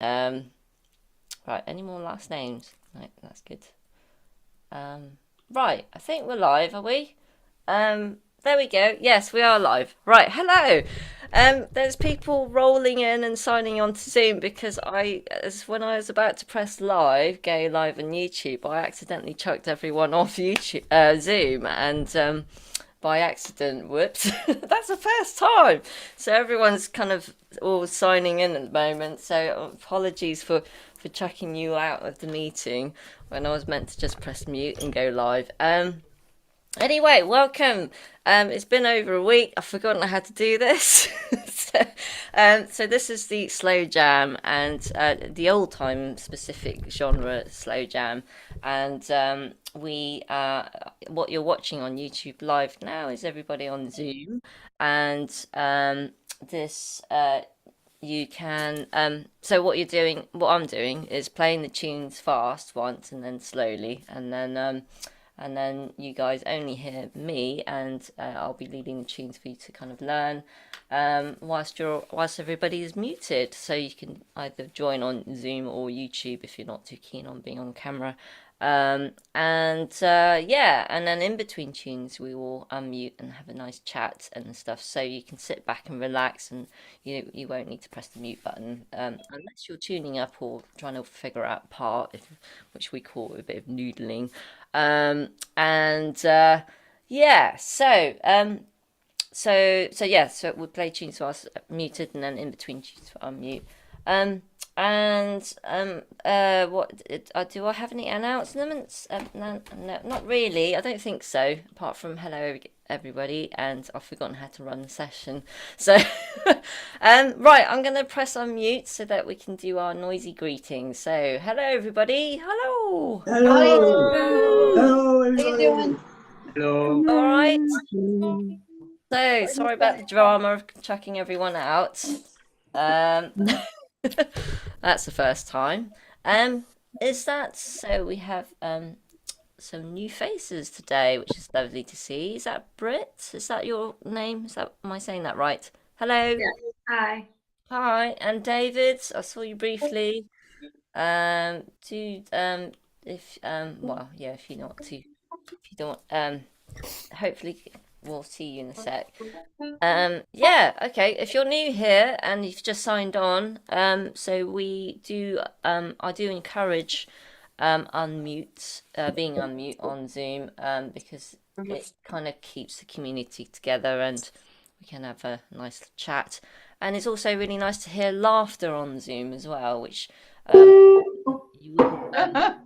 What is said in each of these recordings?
Right, any more last names? Right, that's good. Right, I think we're live, are we? There we go. Yes, we are live. Right, hello. There's people rolling in and signing on to Zoom because when I was about to press live, go live on YouTube, I accidentally chucked everyone off YouTube, Zoom, and by accident, whoops, that's the first time. So everyone's kind of all signing in at the moment. So apologies for chucking you out of the meeting when I was meant to just press mute and go live. Anyway, welcome. It's been over a week. I've forgotten how to do this. So this is the slow jam and the old time specific genre slow jam. And what you're watching on YouTube live now is everybody on Zoom. And this you can so what I'm doing is playing the tunes fast once and then slowly and then you guys only hear me, and I'll be leading the tunes for you to kind of learn whilst everybody is muted. So you can either join on Zoom or YouTube if you're not too keen on being on camera. Yeah, and then in between tunes we will unmute and have a nice chat and stuff. So you can sit back and relax, and you won't need to press the mute button unless you're tuning up or trying to figure out part, which we call a bit of noodling. And yeah, so we play tunes whilst muted, and then in between tunes for unmute. What do I have any announcements? No, no, not really. I don't think so. Apart from hello everybody, and I've forgotten how to run the session. So, right, I'm gonna press unmute so that we can do our noisy greetings. So, hello everybody. Hello. Hello. Hello. Hello, How you everybody. doing? Hello. All right. So sorry about the drama of chucking everyone out. Um, that's the first time. Is that so? We have some new faces today, which is lovely to see. Is that Brit? Is that your name? Am I saying that right? Hello. Yeah. Hi. Hi, and David. I saw you briefly. Do if well, yeah, if you're not too, if you don't hopefully we'll see you in a sec. Yeah, okay. If you're new here and you've just signed on, so I do encourage unmute, being unmute on Zoom, because it kind of keeps the community together and we can have a nice chat. And it's also really nice to hear laughter on Zoom as well, which you wouldn't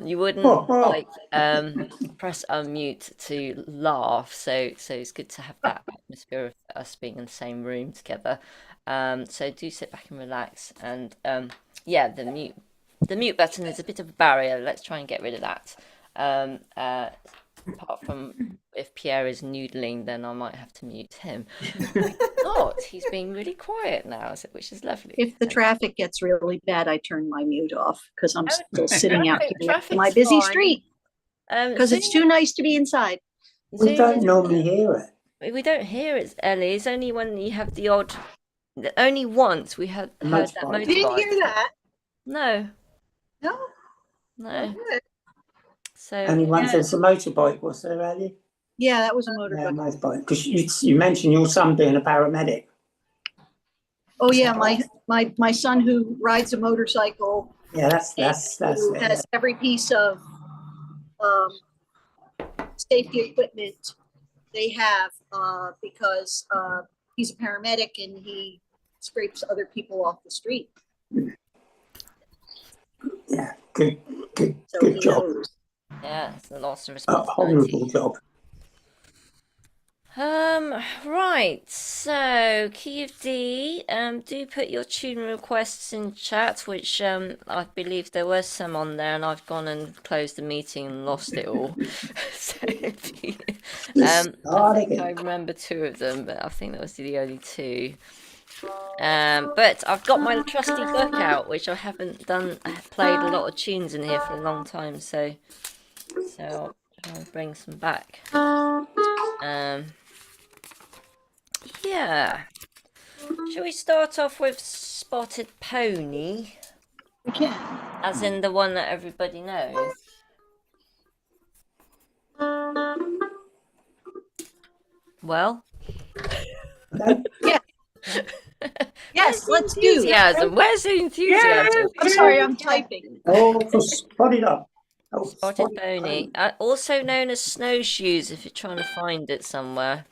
you wouldn't like press unmute to laugh, so it's good to have that atmosphere of us being in the same room together. So do sit back and relax, and yeah, the mute button is a bit of a barrier. Let's try and get rid of that. Apart from if Pierre is noodling, then I might have to mute him. Not, he's being really quiet now, which is lovely. If the traffic gets really bad, I turn my mute off because I'm still sitting out here on Traffic's my busy fine. street because it's too nice to be inside. We don't normally hear it. We don't hear it, Ellie. It's only when you have the odd. Only once we heard that Motorbike. You didn't motorbike. hear that? No, No. no. Good. So Only once there's a motorbike, was there, Ali? Yeah, that was a Yeah, motorbike. motorbike. Because you mentioned your son being a paramedic. Oh yeah, my son who rides a motorcycle. Yeah, that's who has every piece of safety equipment they have because he's a paramedic and he scrapes other people off the street. Yeah, good So job. knows. yeah, it's a lots of A responsibility. honourable job. Right. So Key of D, do put your tune requests in chat, which I believe there was some on there, and I've gone and closed the meeting and lost it all. So I think I remember two of them, but I think that was the only two. But I've got my trusty book out, which I haven't done. I have played a lot of tunes in here for a long time, so I'll try and bring some back. Yeah. Shall we start off with spotted pony, We can. as in the one that everybody knows? Well, Yes, let's do. enthusiasm. Where's the enthusiasm? I'm sorry, I'm typing. Oh, for spotted up. Oh, Spotted pony, also known as snowshoes if you're trying to find it somewhere.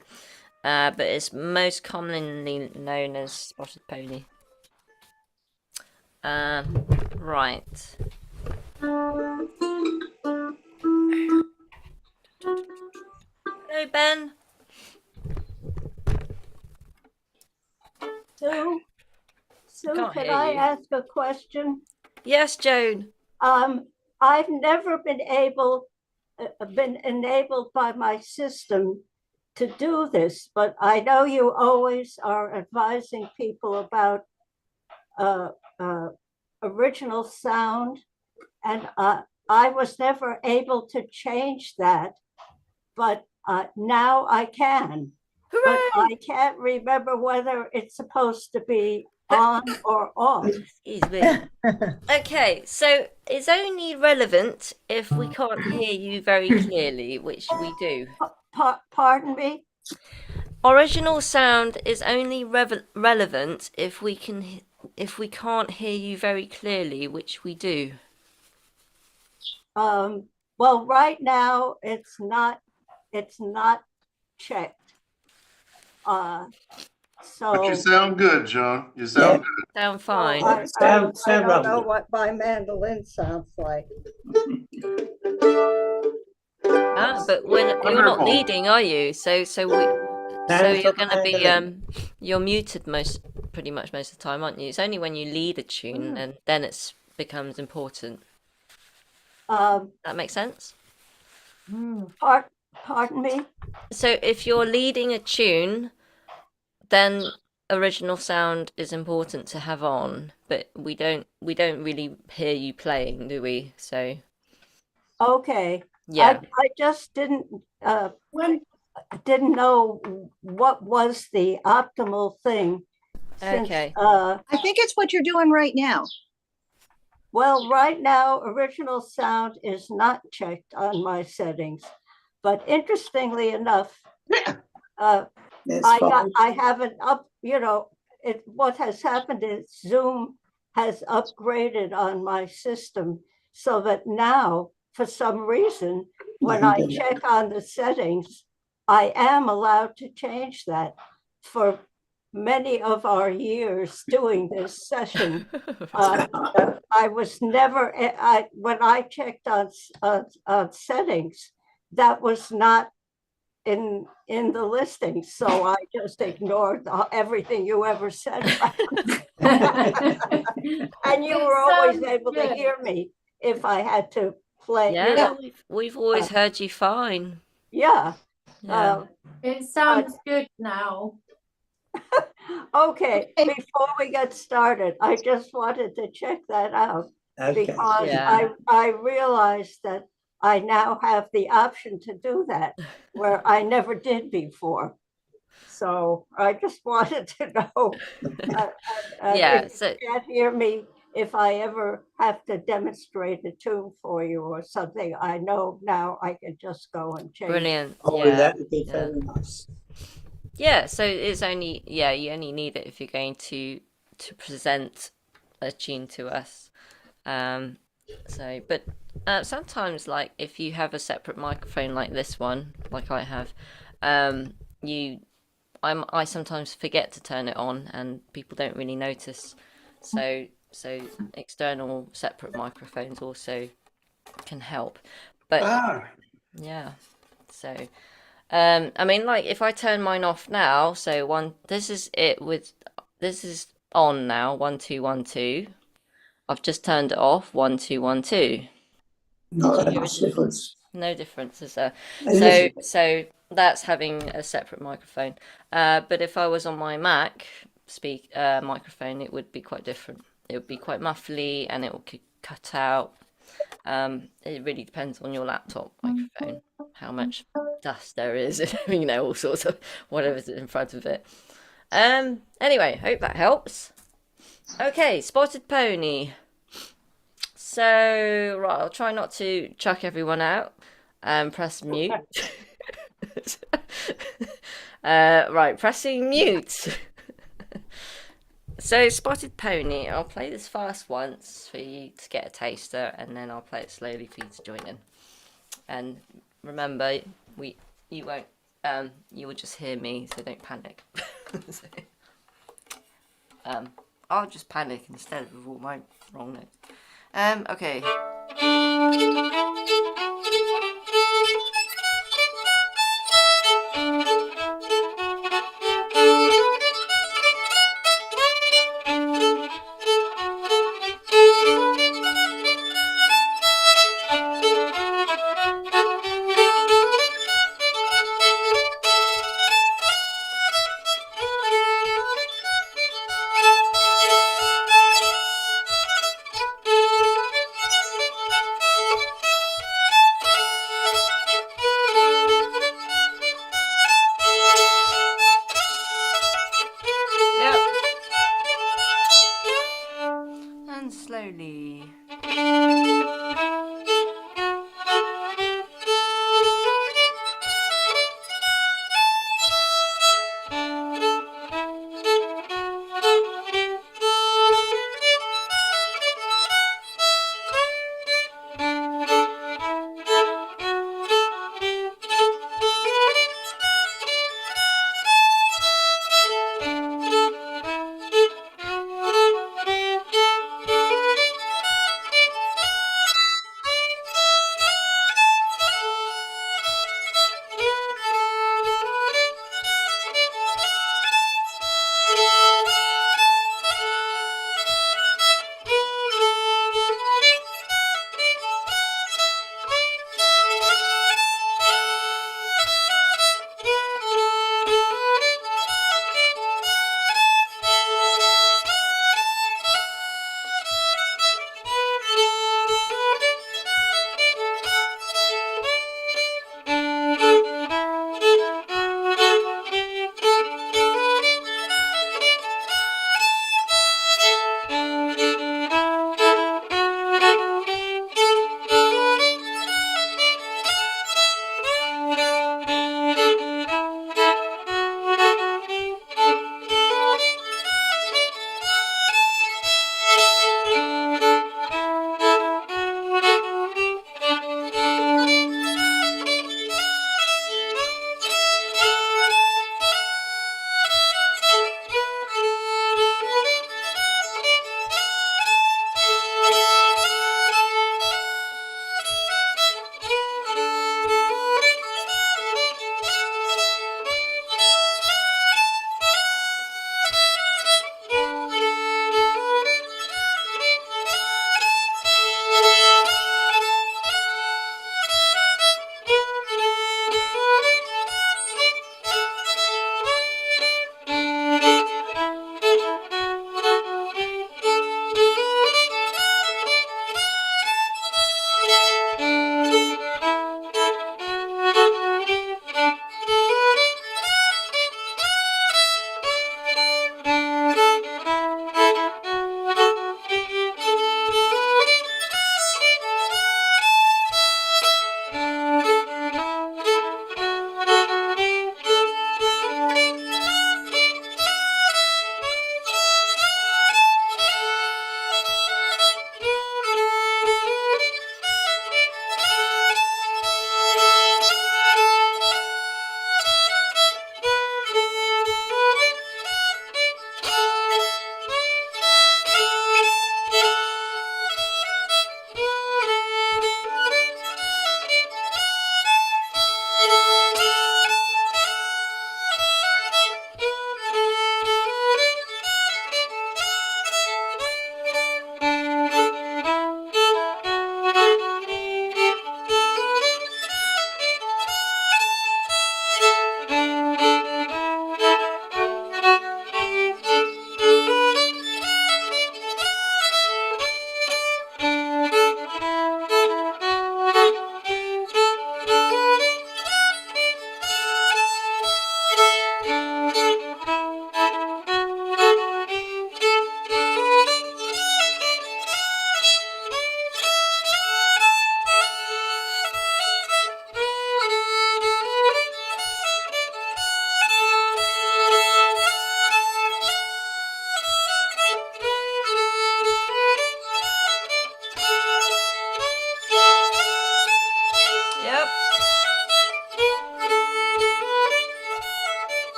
But it's most commonly known as spotted pony. Right. Hello, Ben. Sue, Can't can hear I you. ask a question? Yes, Joan. I've never been enabled by my system to do this, but I know you always are advising people about uh, original sound, and I was never able to change that, but now I can. But I can't remember whether it's supposed to be on or off. Excuse me. Okay, so it's only relevant if we can't hear you very clearly, which we do. Pardon me? Original sound is only relevant if we can't hear you very clearly, which we do. Well, right now it's not checked. But you So sound good, John. You sound Sound fine. I Sound don't know lovely. what my mandolin sounds like. But when you're not Wonderful. leading, are you? So you're going to be you're muted pretty much most of the time, aren't you? It's only when you lead a tune and then it becomes important. That makes sense? Pardon me? So if you're leading a tune, then original sound is important to have on, but we don't really hear you playing, do we? So Okay. yeah. I just didn't know what was the optimal thing. Since, Okay. I think it's what you're doing right now. Well, right now, original sound is not checked on my settings, but interestingly enough, I haven't what has happened is Zoom has upgraded on my system so that now, for some reason, when I check on the settings, I am allowed to change that. For many of our years doing this session, I was never, when I checked on settings, that was not in the listing, so I just ignored everything you ever said. And you were always able to hear me if I had to play. Yeah, we've always heard you fine. Yeah. It sounds good now. Okay, before we get started, I just wanted to check that out because I realized that I now have the option to do that where I never did before. So I just wanted to know. If you can't hear me, if I ever have to demonstrate a tune for you or something, I know now I can just go and change. Brilliant. Oh, that would be very nice. Yeah, so it's only you only need it if you're going to present a tune to us. But sometimes, like if you have a separate microphone like this one, like I have, I sometimes forget to turn it on, and people don't really notice. So external separate microphones also can help. But yeah, so. I mean, like if I turn mine off now, so this is on now, 1 2 1 2. I've just turned it off, 1 2 1 2. Not that much difference. No difference, is there? So that's having a separate microphone. But if I was on my Mac microphone, it would be quite different. It would be quite muffly and it would cut out. It really depends on your laptop microphone, how much dust there is, all sorts of whatever's in front of it. Anyway, hope that helps. Okay, spotted pony. So, right, I'll try not to chuck everyone out and press mute. Right, pressing mute. So, spotted pony, I'll play this fast once for you to get a taster, and then I'll play it slowly for you to join in. And remember, you won't, you will just hear me, so don't panic. So, I'll just panic instead of all my wrong notes. Okay. And slowly.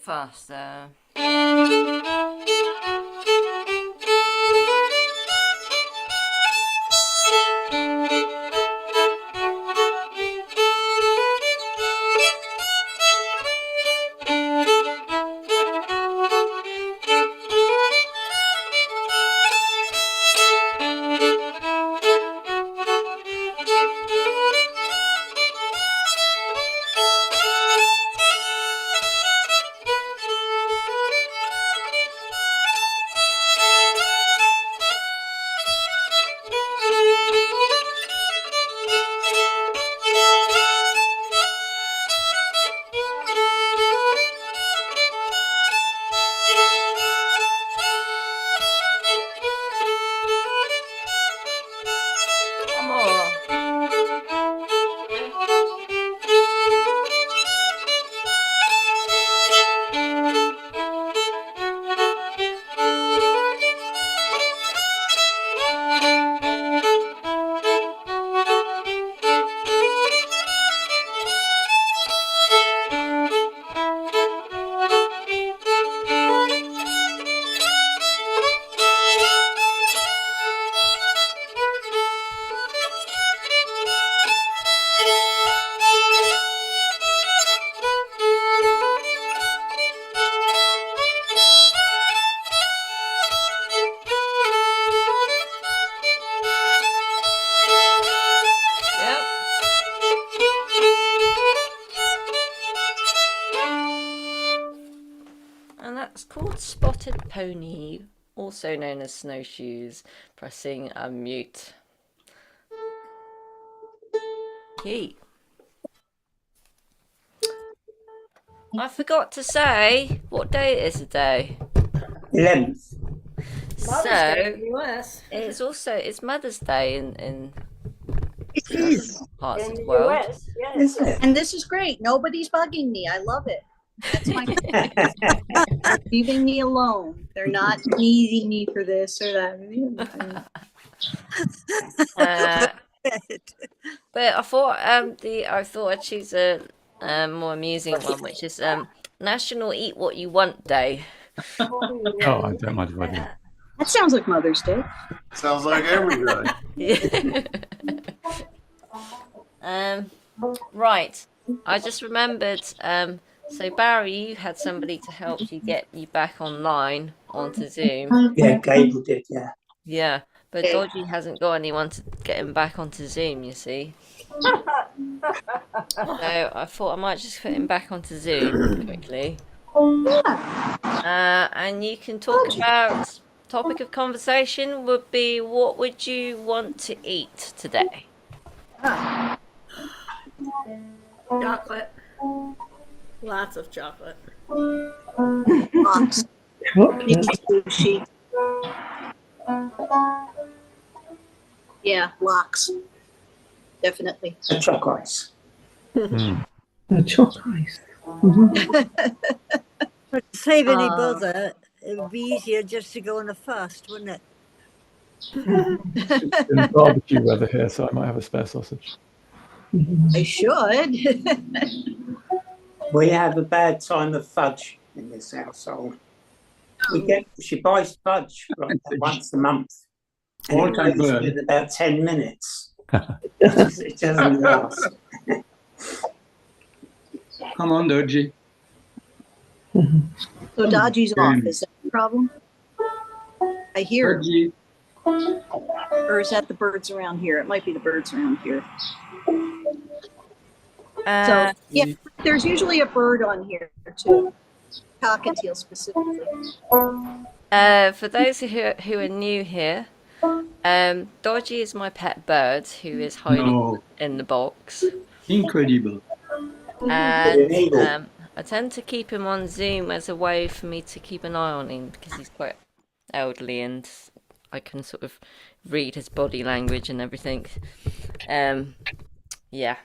faster. That's called Spotted Pony, also known as snowshoes. Pressing unmute. Key. I forgot to say what day it is today. 11th. So it's Mother's Day in It is. parts In of the the world. US, yes. Is it? And this is great. Nobody's bugging me. I love it. That's my They're leaving me alone. They're not needing me for this or that. But I thought I'd choose a more amusing one, which is National Eat What You Want Day. Oh, I don't mind if I do. That sounds like Mother's Day. Sounds like every day. Yeah. Right. I just remembered. So Barry, you had somebody to help you get you back online onto Zoom. Yeah, Gable did, yeah. Yeah, but Dodgy hasn't got anyone to get him back onto Zoom. You see. So I thought I might just put him back onto Zoom quickly. And you can talk about topic of conversation would be what would you want to eat today? Chocolate. Lots of chocolate. Lots. Sushi. Yeah, lox. Definitely. A chalk ice. A chalk ice. But to save any Uh, bother, it would be easier just to go on a fast, wouldn't it? It's been barbecue weather here, so I might have a spare sausage. I should. We have a bad time of fudge in this household. She buys fudge like once a month. And All it kind goes bird. in about 10 minutes. It doesn't last. Come on, Dodgy. So Dodgy's off. Is that the problem? I hear him. Dodgy. Or is that the birds around here? It might be the birds around here. So yeah, there's usually a bird on here too. Cockatiel specifically. For those who are new here, Dodgy is my pet bird who is hiding No, in the box, incredible. and I tend to keep him on Zoom as a way for me to keep an eye on him because he's quite elderly and I can sort of read his body language and everything. Yeah,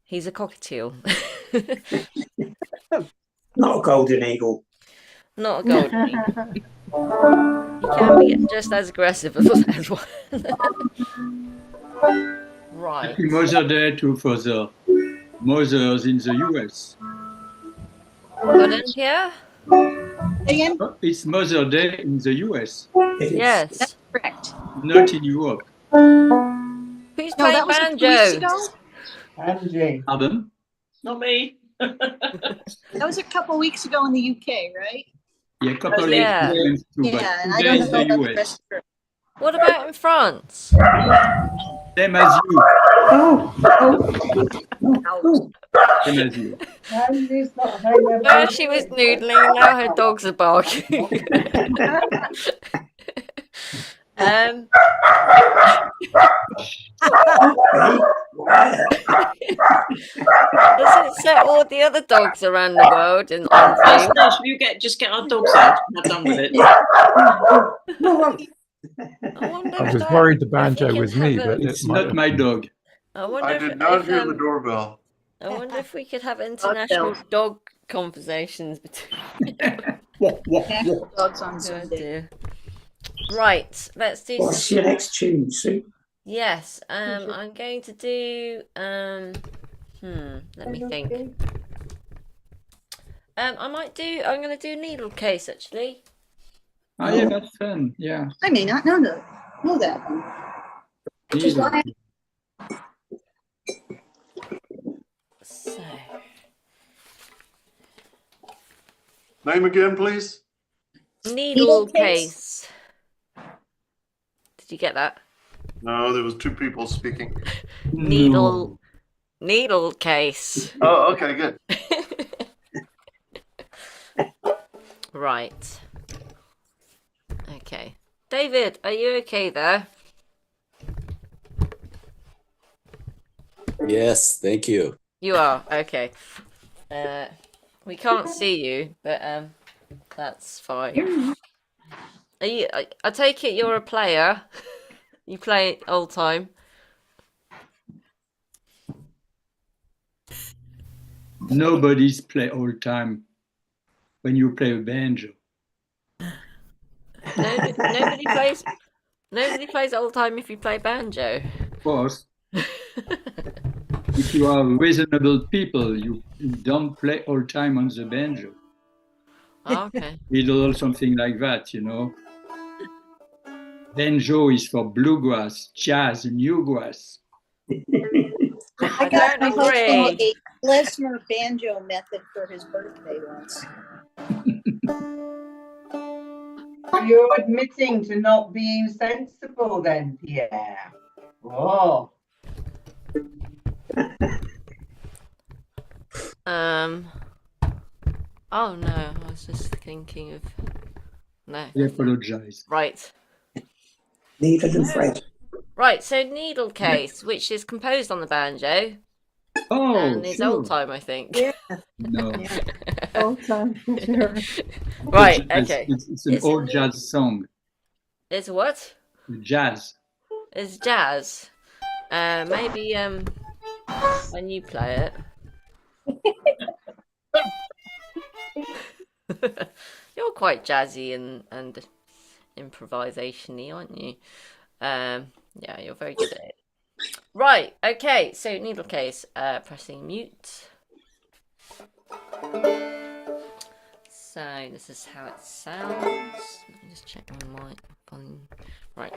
he's a cockatiel. Not a golden eagle. Not a golden eagle. He can be just as aggressive as one. Right. Happy Mother's Day to for the mothers in the US. Pardon, Pierre? Again, Oh, it's Mother's Day in the US, It is. Yes. correct. not in Europe. Who's No, playing that was a few weeks banjo? ago. Angie. Pardon? Not me. That was a couple weeks ago in the UK, right? Yeah, a couple of Yeah. times too, but Yeah, and I today don't is know the about the US. rest of it. What about in France? Same as you. Oh, Out. Same as you. Angie's not saying everything. First she was noodling, now her dogs are barking. um, does it set all the other dogs around the world and on Zoom? Should you just get our dogs out and have done with it? I wonder I if was that- worried the if we banjo can was me, have but a- it It's might not have. my dog. I wonder I if, did not if, hear the doorbell. I wonder if we could have international dog conversations between. Wah, wah, wah. Dogs on Oh Zoom day. dear. Right, let's do. What's your next tune, Sue? Yes, I'm going to do. Let me think. I might do. I'm going to do Needlecase actually. Oh, yeah, that's fun. Yeah. I may not know that one. Just Needle. why- So, Name again, please. Needlecase. Did you get that? No, there was two people speaking. Needle. Needlecase. Oh, okay, good. Right. Okay. David, are you okay there? Yes, thank you. You are okay. We can't see you, but that's fine. Are you? I take it you're a player. You play old time. Nobody's play all time when you play a banjo. Nobody plays. Nobody plays old time if you play banjo. Of course, if you are reasonable people, you don't play all time on the banjo. Okay. Little something like that, you know. Banjo is for bluegrass, jazz, newgrass. I got don't my husband agree. a klezmer banjo method for his birthday once. You're admitting to not being sensible then, Pierre. Oh. Oh no, I was just thinking of. No. I apologize. Right. Needle and thread. Right. So Needlecase, which is composed on the banjo, Oh, and is sure. old time, I think. Yeah. No. Old time, sure. Right. Jazz. Okay. It's an It's a old new- jazz song. It's what? Jazz. It's jazz. Maybe when you play it. You're quite jazzy and improvisation-y, aren't you? Yeah, you're very good at it. Right, okay, so Needlecase, pressing mute. So this is how it sounds. Let me just check my mic volume. Right.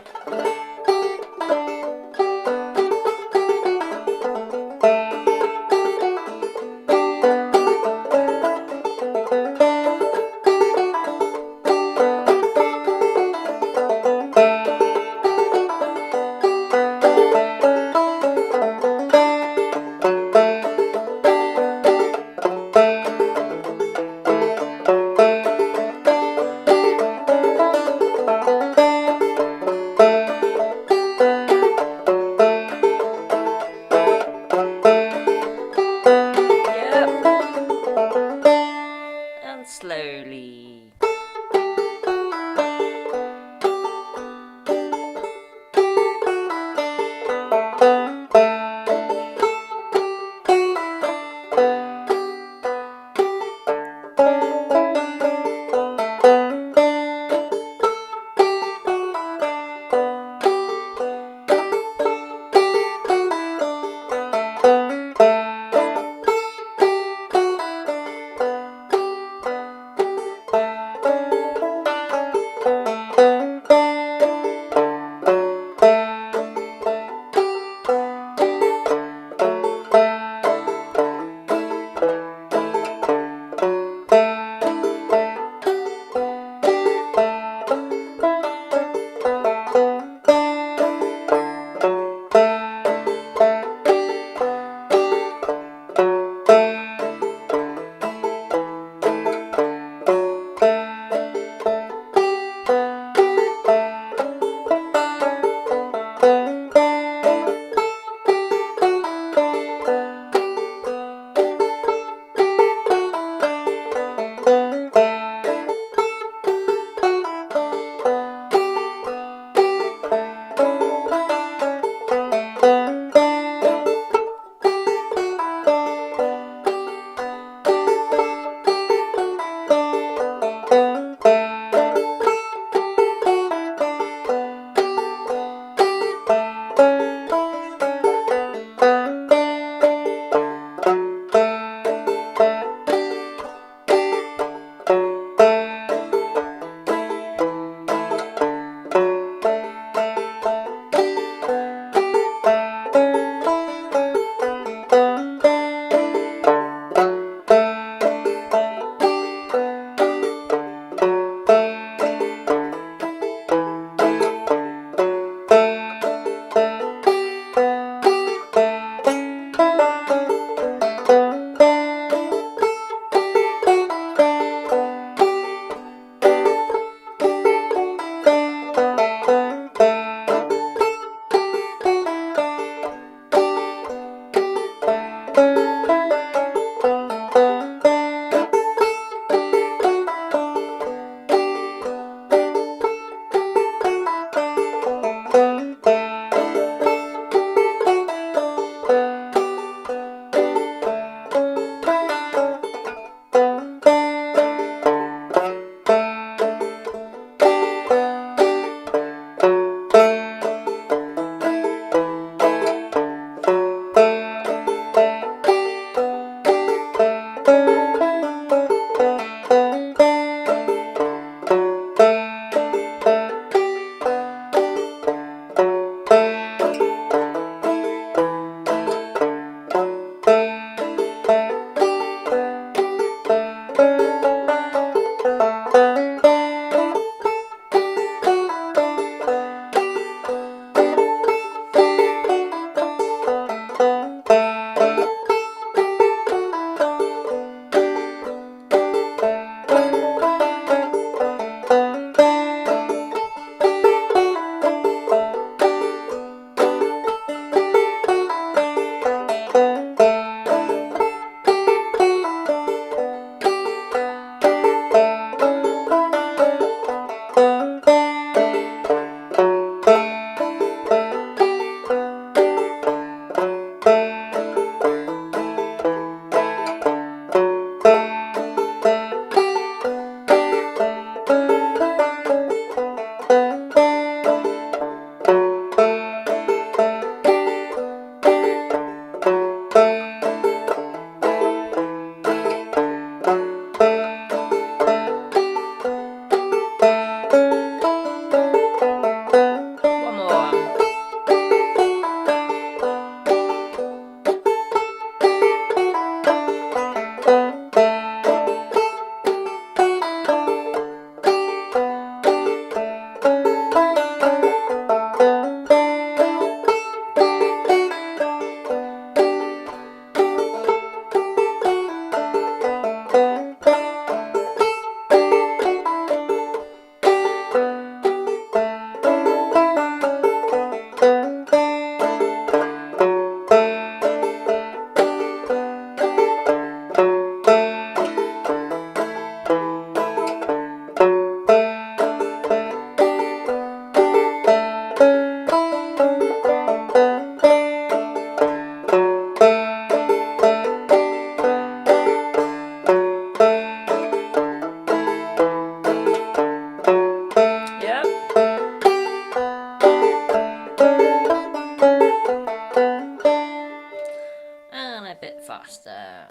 bit faster.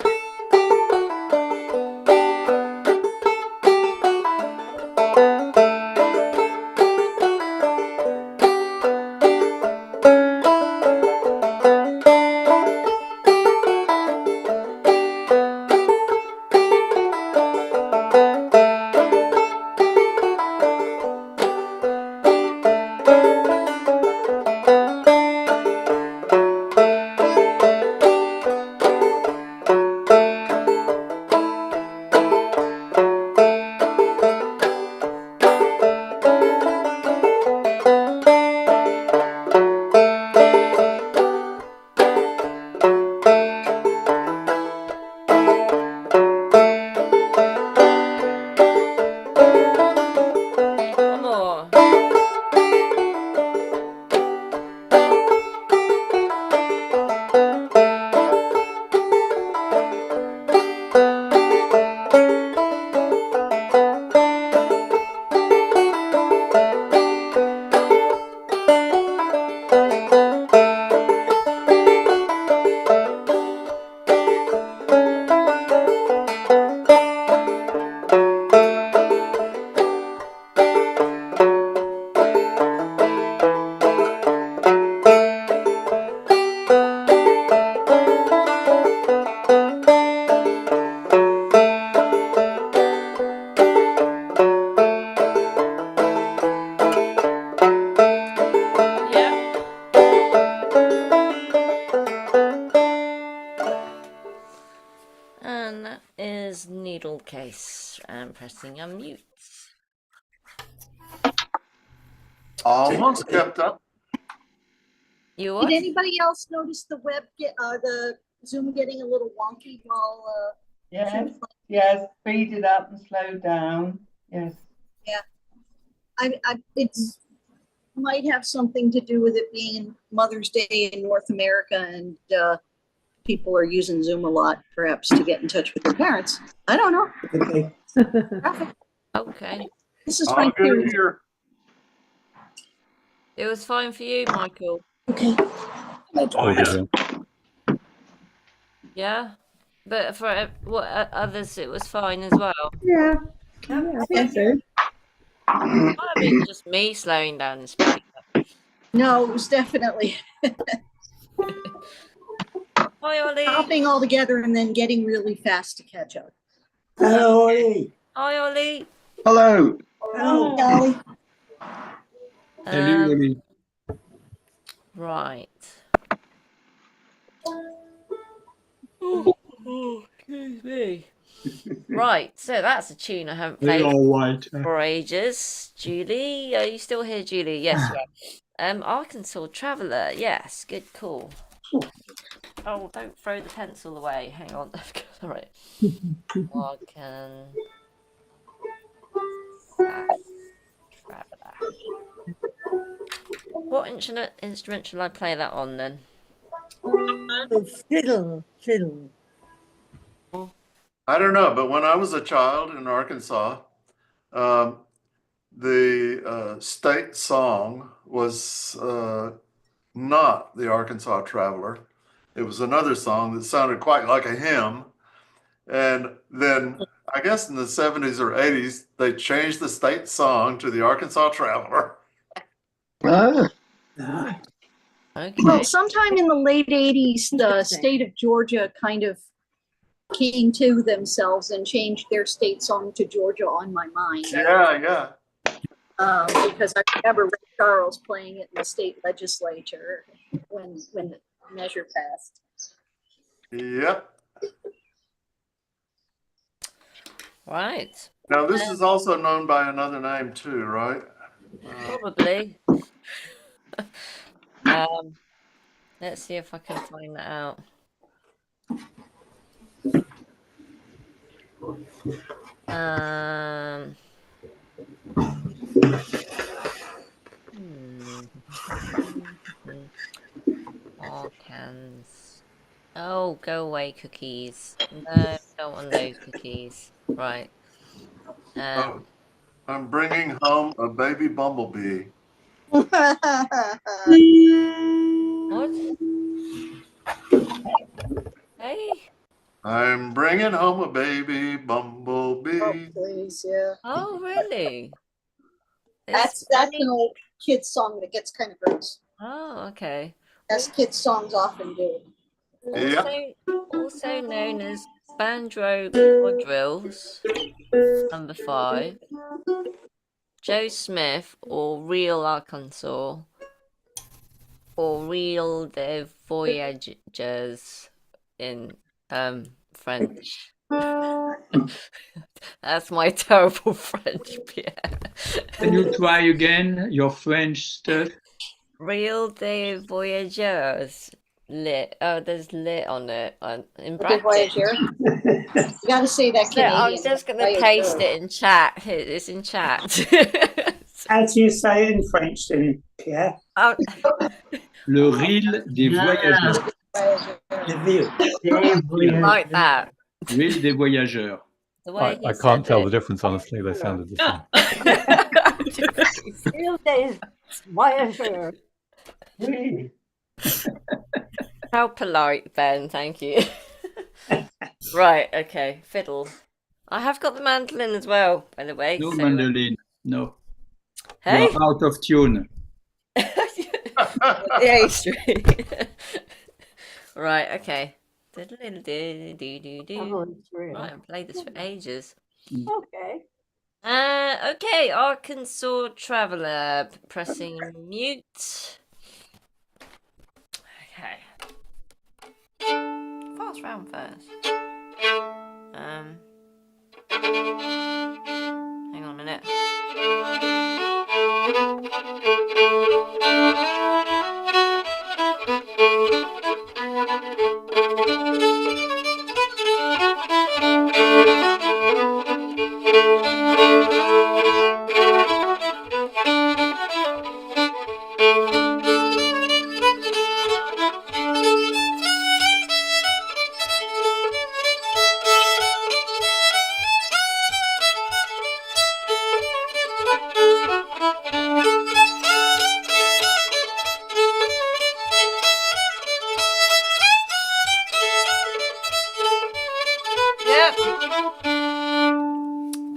One more. And that is Needlecase. I'm pressing unmute. Almost kept up. You what? Did anybody else notice the Zoom getting a little wonky while? Yes, yes, speed it up and slow down. Yes. It's might have something to do with it being Mother's Day in North America, and people are using Zoom a lot, perhaps to get in touch with their parents. I don't know. Okay. Okay. This is All Frank good Theory. here. It was fine for you, Michael. Okay. All good here. Yeah? But for others, it was fine as well. Yeah. I think so. Might have been just me slowing down the speaker. No, it was definitely Hi, Ollie. stopping altogether and then getting really fast to catch up. Hello, Ollie. Hi, Ollie. Hello. Hello. Golly. Hello, Ollie. Right. Excuse me. Right, so that's a tune I haven't They played all white. for ages. Julie, are you still here, Julie? Yes, you are. Arkansas Traveller. Yes, good call. Oh, don't throw the pencil away. Hang on. All right. Arkansas Traveller. What instrument shall I play that on then? Oh, fiddle, fiddle. I don't know, but when I was a child in Arkansas, the state song was not the Arkansas Traveler. It was another song that sounded quite like a hymn. And then I guess in the 70s or 80s, they changed the state song to the Arkansas Traveler. Ah, Okay. Well, sometime in the late 80s, the state of Georgia kind of came to themselves and changed their state song to Georgia on My Mind. Yeah. Because I remember Ray Charles playing it in the state legislature when the measure passed. Yep. Right. Now, this is also known by another name too, right? Probably. Let's see if I can find that out. All cans. Oh, go away, cookies. No, don't want those cookies. Right. I'm bringing home a baby bumblebee. What? Hey. I'm bringing home a baby Oh, bumblebee. please, yeah. Oh, really? That's an old kid's song that gets kind of gross, Oh, okay. as kids' songs often do. Also known as Banjo Quadrilles, number 5, Joe Smith or Real Arkansas, or Real de Voyageurs in French. That's my terrible French, Pierre. Can you try again your French stuff? Real de Voyageurs. Lit. Oh, there's lit on it. In The brackets. Voyager. You gotta say that So I'm Canadian. just going to Voyager. paste it in chat. Here, it's in chat. How do you say it in French then, Pierre? Oh, Le reel des voyageurs. Voyager. The view. like that. Reel des voyageurs. The way I he can't said tell it. the difference, honestly. They sounded the same. Real days, Voyager. How polite, Ben. Thank you. Right, okay. Fiddle. I have got the mandolin as well, by the way. No so, mandolin. No. Hey? You are out of tune. The A string. Right, okay. Right, I've played this for ages. Okay. Okay, Arkansas Traveler, pressing mute. Okay. Fast round first. Hang on a minute.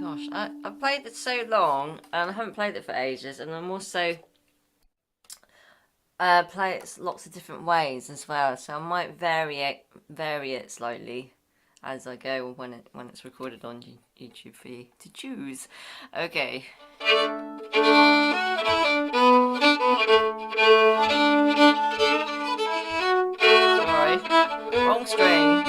Gosh, I've played it so long, and I haven't played it for ages, and I'm also play it lots of different ways as well. So I might vary it slightly as I go when it's recorded on YouTube for you to choose. Okay. Sorry, wrong string.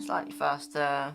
Slightly faster.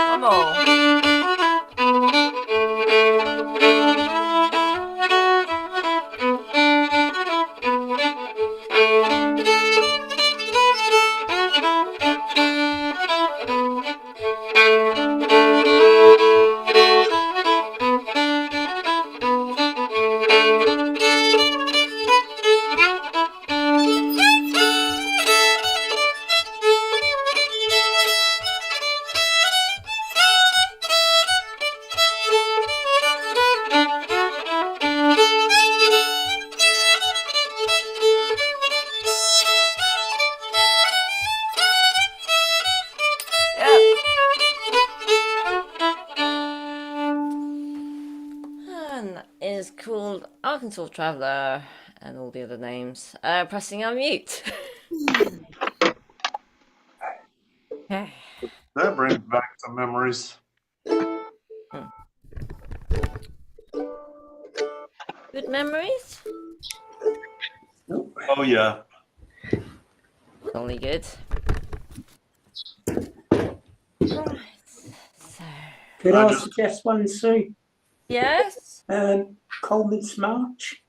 One more. Yep. And that is called Arkansas Traveler and all the other names. Pressing unmute. Okay. That brings back some memories. Good memories? Oh yeah. Only good. Right. So, Could I I just- suggest one, Sue? yes. Coleman's March.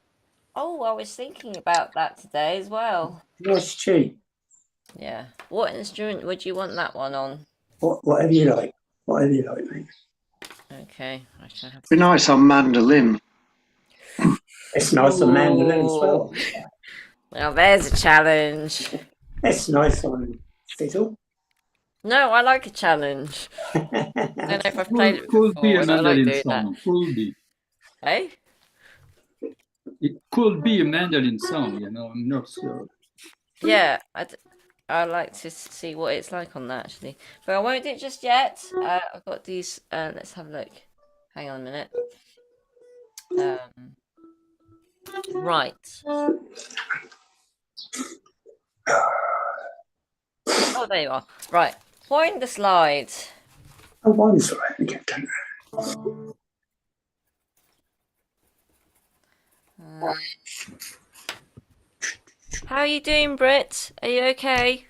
Oh, I was thinking about that today as well. Nice tune. Yeah. What instrument would you want that one on? Whatever you like. Whatever you like, mate. Okay, I shall have Be to. nice on mandolin. It's nice on mandolin as well. Well, there's a challenge. It's nice on fiddle. No, I like a challenge. I don't know if I've played it Could be before, a and I like mandolin doing song. Could be. that. Hey? It could be a mandolin song, you know. I'm not sure. Yeah, I'd like to see what it's like on that, actually. But I won't do it just yet. I've got these. Let's have a look. Hang on a minute. Right. Oh, there you are. Right. Winderslide. Oh, one's right. We get done. How are you doing, Britt? Are you okay?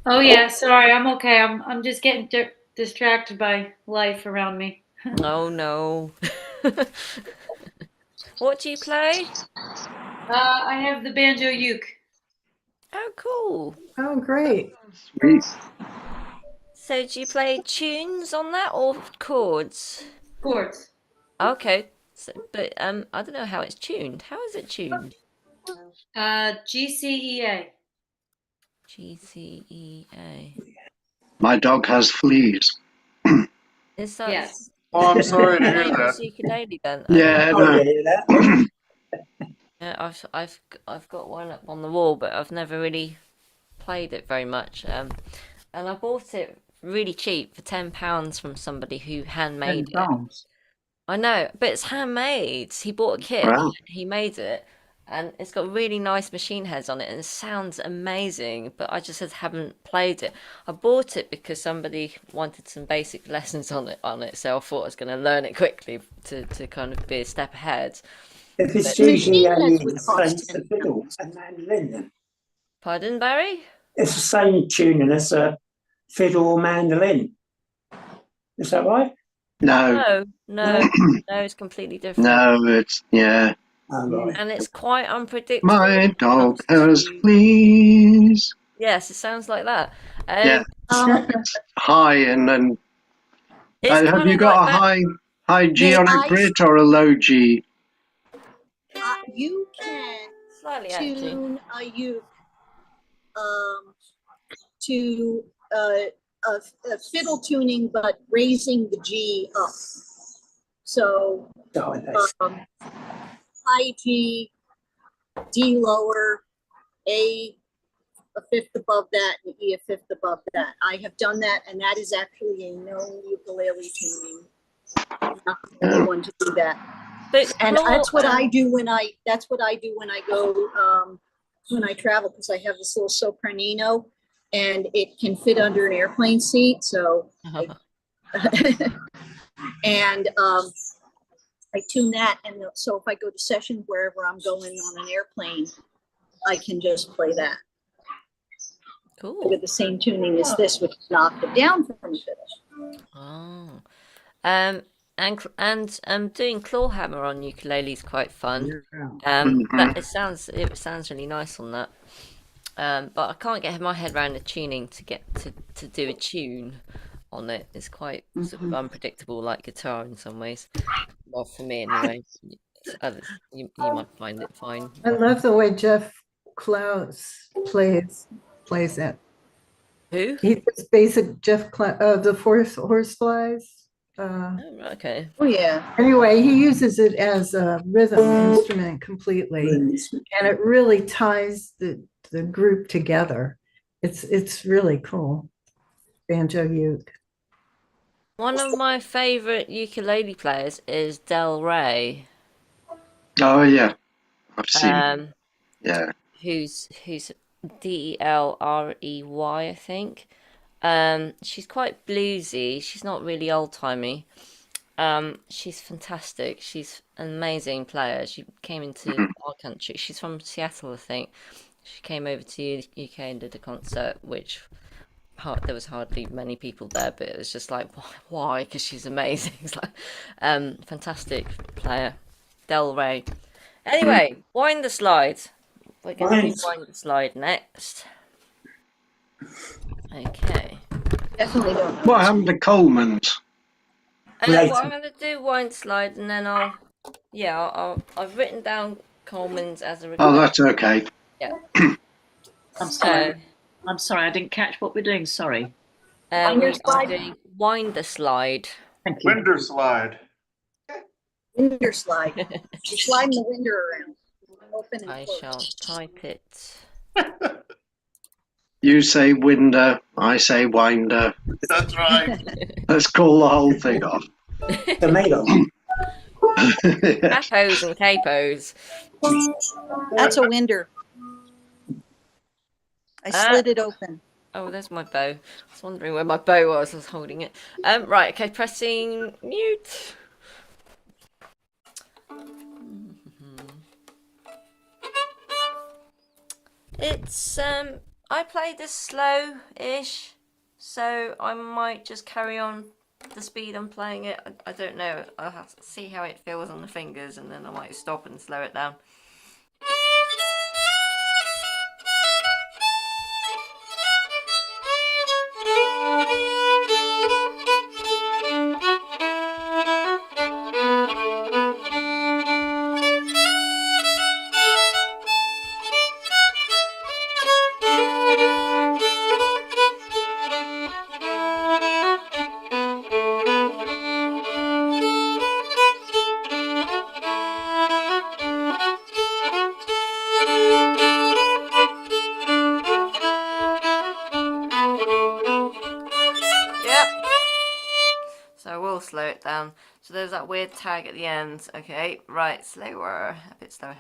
Oh yeah, sorry, I'm okay. I'm just getting distracted by life around me. Oh no. What do you play? I have the banjo uke. Oh, cool. Oh, great. Sweet. So do you play tunes on that or chords? Chords. Okay. So, but I don't know how it's tuned. How is it tuned? GCEA. GCEA. My dog has fleas. Is that Yes. Oh, I'm sorry to hear same as that. ukulele then? Yeah, Oh, no. yeah, that. Yeah, I've got one up on the wall, but I've never really played it very much. And I bought it really cheap for £10 from somebody who handmade it. £10. I know, but it's handmade. He bought a kit, Wow. he made it, and it's got really nice machine heads on it, and it sounds amazing. But I just haven't played it. I bought it because somebody wanted some basic lessons on it, so I thought I was going to learn it quickly to kind of be a step ahead. If it's But- usually Machine heads would the same cost as the fiddle and mandolin, then. Pardon, Barry? It's the same tuning as a fiddle or mandolin. Is that right? No, No, it's completely different. no, it's, yeah. Oh, right. And it's quite unpredictable. My when it dog comes has to- fleas. Yes, it sounds like that. Yeah. It's high and It's have kinda you got like a that. high G on I- a Brit or a low G? You can Slightly, actually. tune a uke to a fiddle tuning, but raising the G up. So high G, D lower, A a fifth above that, and E a fifth above that. I have done that, and that is actually a known ukulele tuning. I'm not the only one to do that. And that's what I do when I go when I travel, because I have this little sopranino and it can fit under an airplane seat. So and I tune that, and so if I go to sessions wherever I'm going on an airplane, I can just play that. Cool. With the same tuning as this, which is an octave down from the fiddle. Oh. And doing claw hammer on ukulele is quite fun. But it sounds really nice on that. But I can't get my head around the tuning to do a tune on it. It's quite sort of unpredictable, like guitar in some ways. Well, for me anyway. Others, you might find it fine. I love the way Jeff Klaus plays it. Who? He's basic Jeff Klaus, the Horseflies. Okay. Oh yeah. Anyway, he uses it as a rhythm instrument completely, and it really ties the group together. It's really cool. Banjo uke. One of my favorite ukulele players is Del Rey. Oh yeah, I've seen. Yeah. Who's Delrey, I think. She's quite bluesy. She's not really old timey. She's fantastic. She's an amazing player. She came into our country. She's from Seattle, I think. She came over to UK and did a concert, which there was hardly many people there, but it was just like, why? Because she's amazing. It's like, fantastic player, Del Rey. Anyway, Winderslide. We're going to do Winderslide next. Okay. Definitely don't. What happened to Coleman's? Well, I'm going to do Winderslide, and then I've written down Coleman's as a request. Oh, that's okay. Yeah. I'm sorry, I didn't catch what we're doing. Sorry. We are doing Winderslide. Thank you. Winderslide. Winderslide. You're sliding the winder around. Open and I close. shall type it. You say winder, I say winder. That's right. Let's call the whole thing off. Tomato. Capos and capos. That's a winder. I slid it open. Oh, there's my bow. I was wondering where my bow was. I was holding it. Right. Okay. Pressing mute. It's I play this slow-ish, so I might just carry on the speed I'm playing it. I don't know. I'll have to see how it feels on the fingers, and then I might stop and slow it down. Slow it down. So there's that weird tag at the end. Okay, right, slower, a bit slower.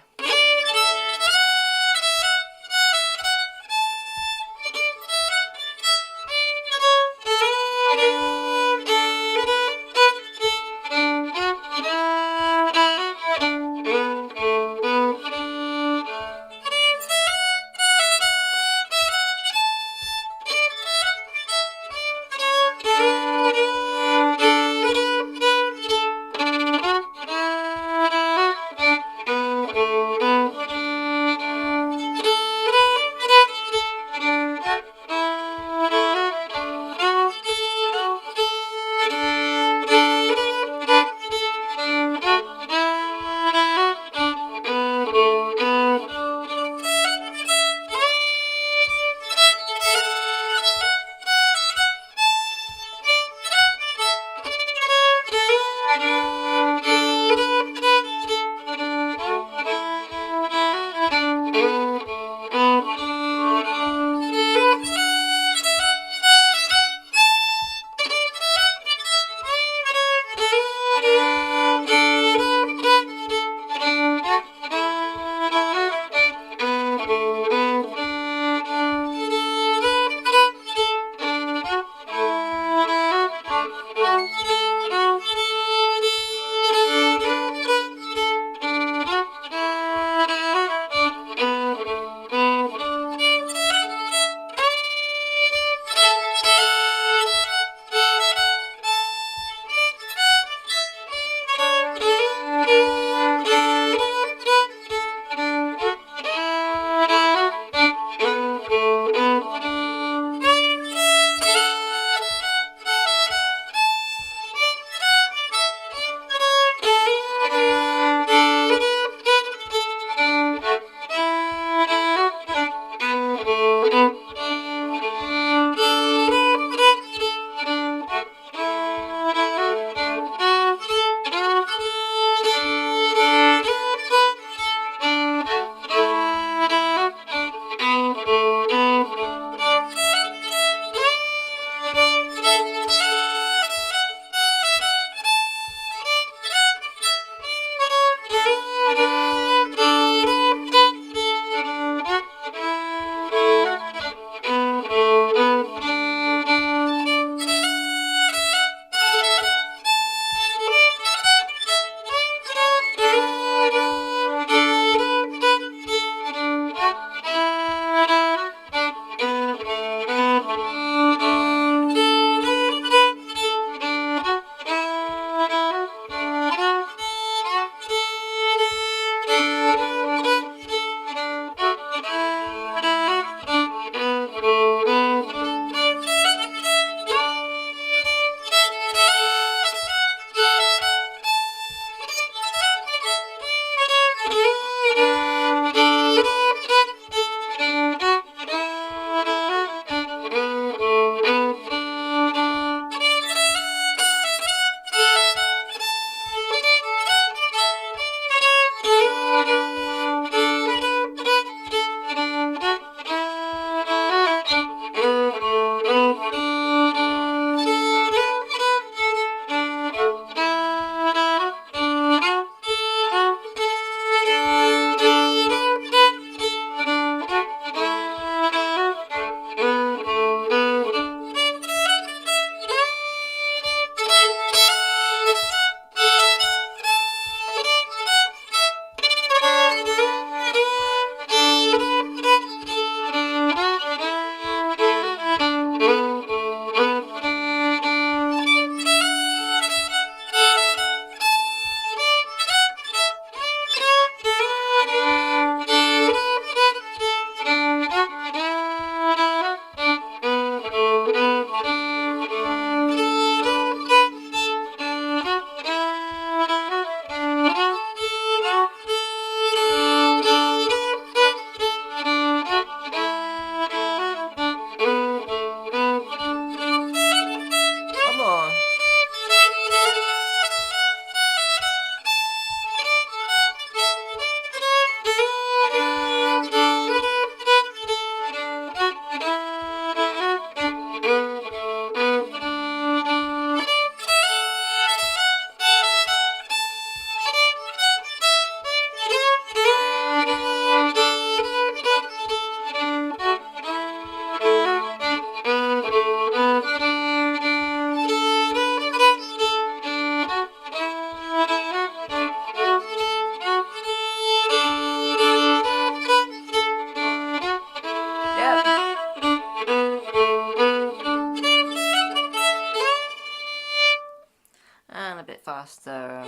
faster.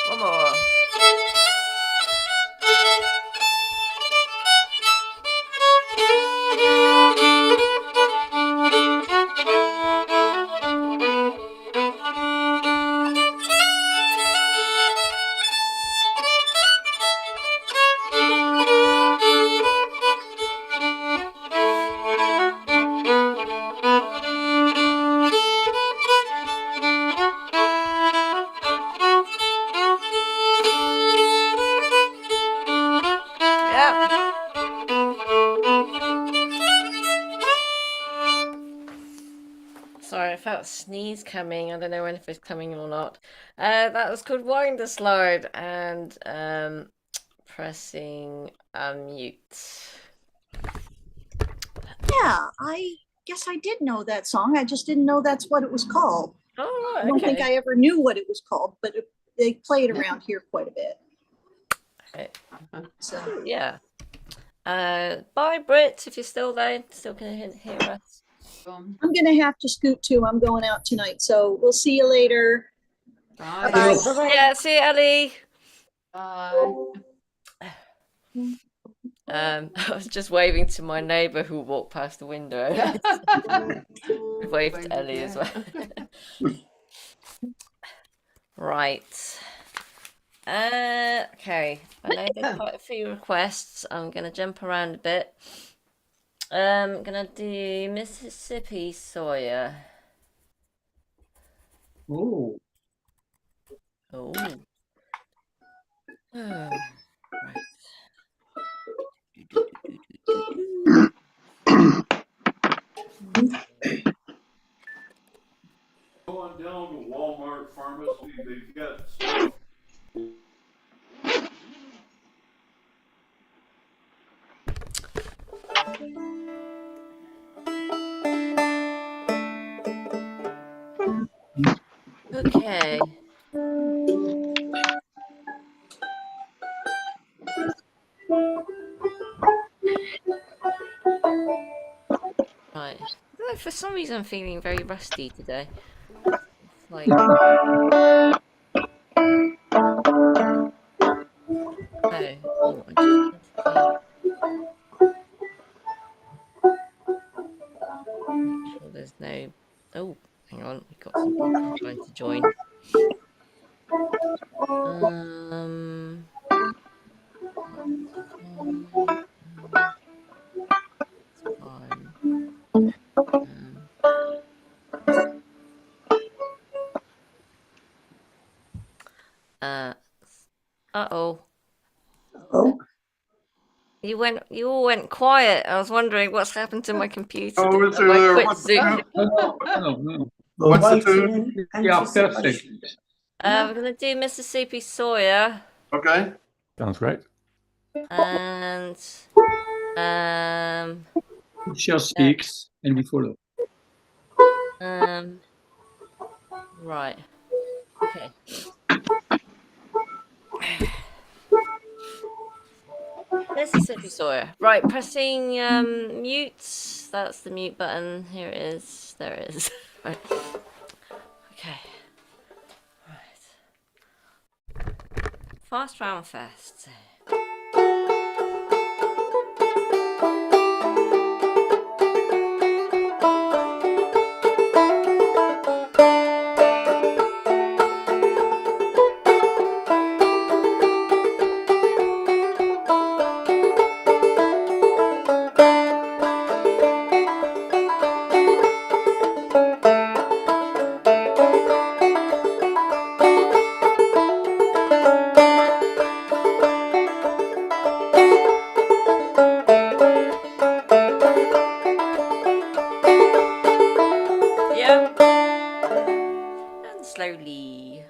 One more. Sorry, I felt a sneeze coming. I don't know if it's coming or not. That was called Winderslide, and pressing mute. Yeah, I guess I did know that song. I just didn't know that's what it was called. Oh, I don't think I ever knew what it was called, but they play it around here quite a bit. Okay. So Yeah. Bye, Britt, if you're still there, still can hear us. I'm gonna have to scoot too. I'm going out tonight, so we'll see you later. Bye. Bye. Yeah, see you, Ellie. Bye. I was just waving to my neighbour who walked past the window. Waved to Ellie as well. Right. Okay. I know there's quite a few requests. I'm gonna jump around a bit. I'm gonna do Mississippi Sawyer. Oh. Oh. Right. Go on down to Walmart Pharmacy, they've got stuff. Okay. Right. For some reason, I'm feeling very rusty today. It's like. Oh, make sure there's no. Oh, hang on, we've got some people trying to join. Uh-oh. Oh. You all went quiet. I was wondering what's happened to my computer. Oh, Did it's I there. quit What's Zoom? No. What's the tune? Yeah, perfect. We're gonna do Mississippi Sawyer. Okay. Sounds great. And Share speaks and we follow. right. Okay. Mississippi Sawyer. Right, pressing mute. That's the mute button. Here it is. There it is. Right. Okay. Right. Fast round first. E.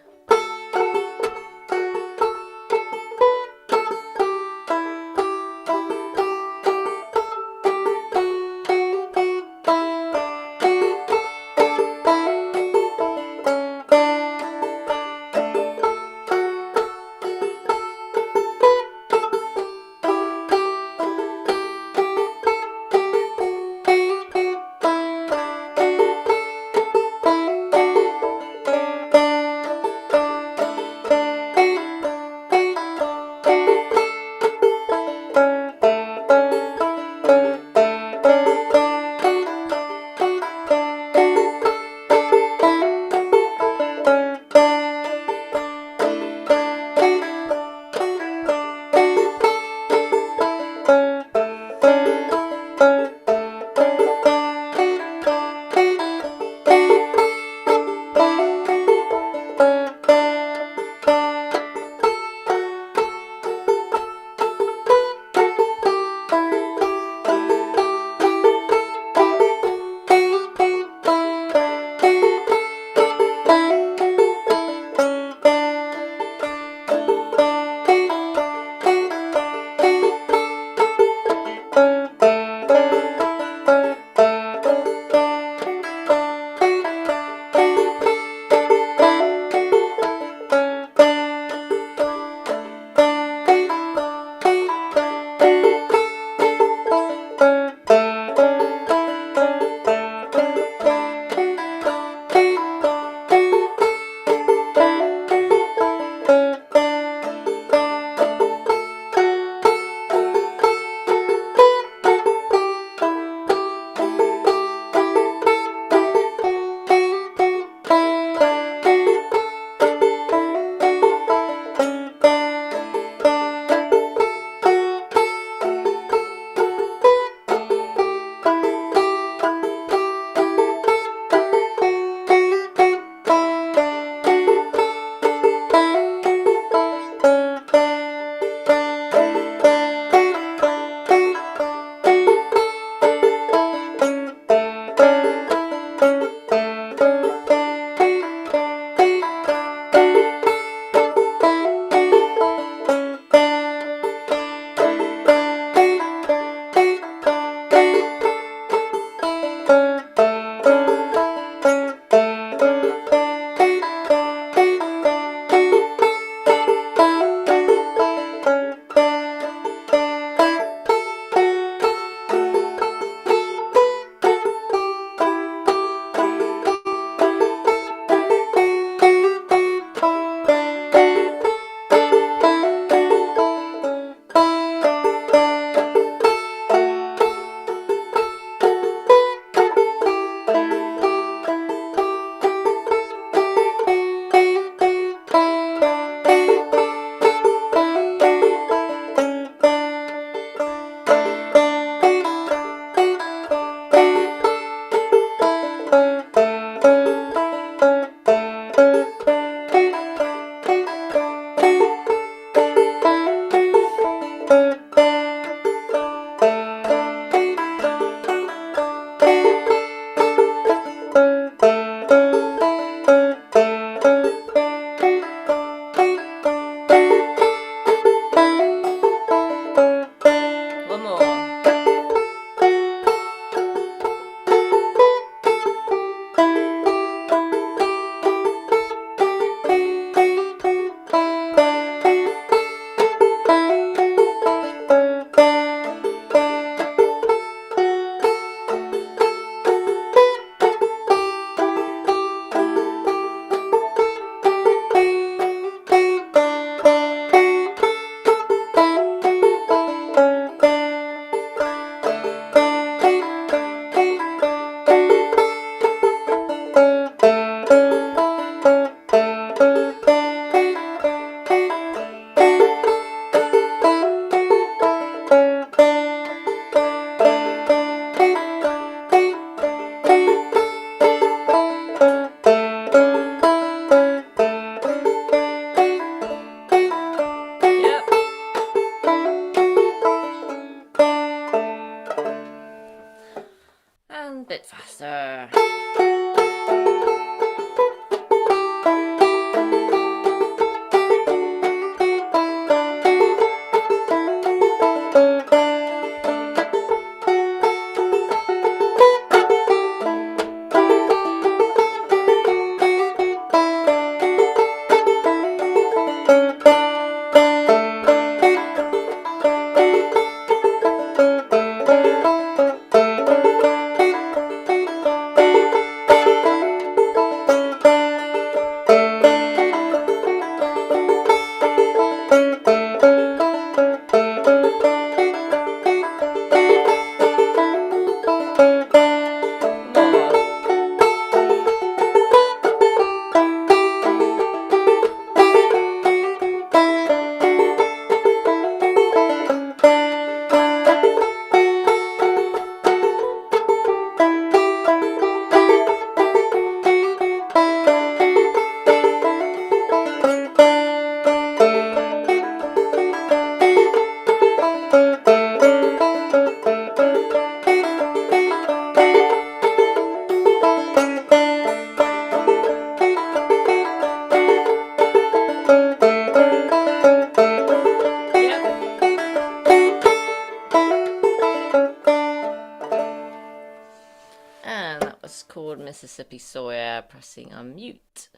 Mississippi Sawyer pressing unmute.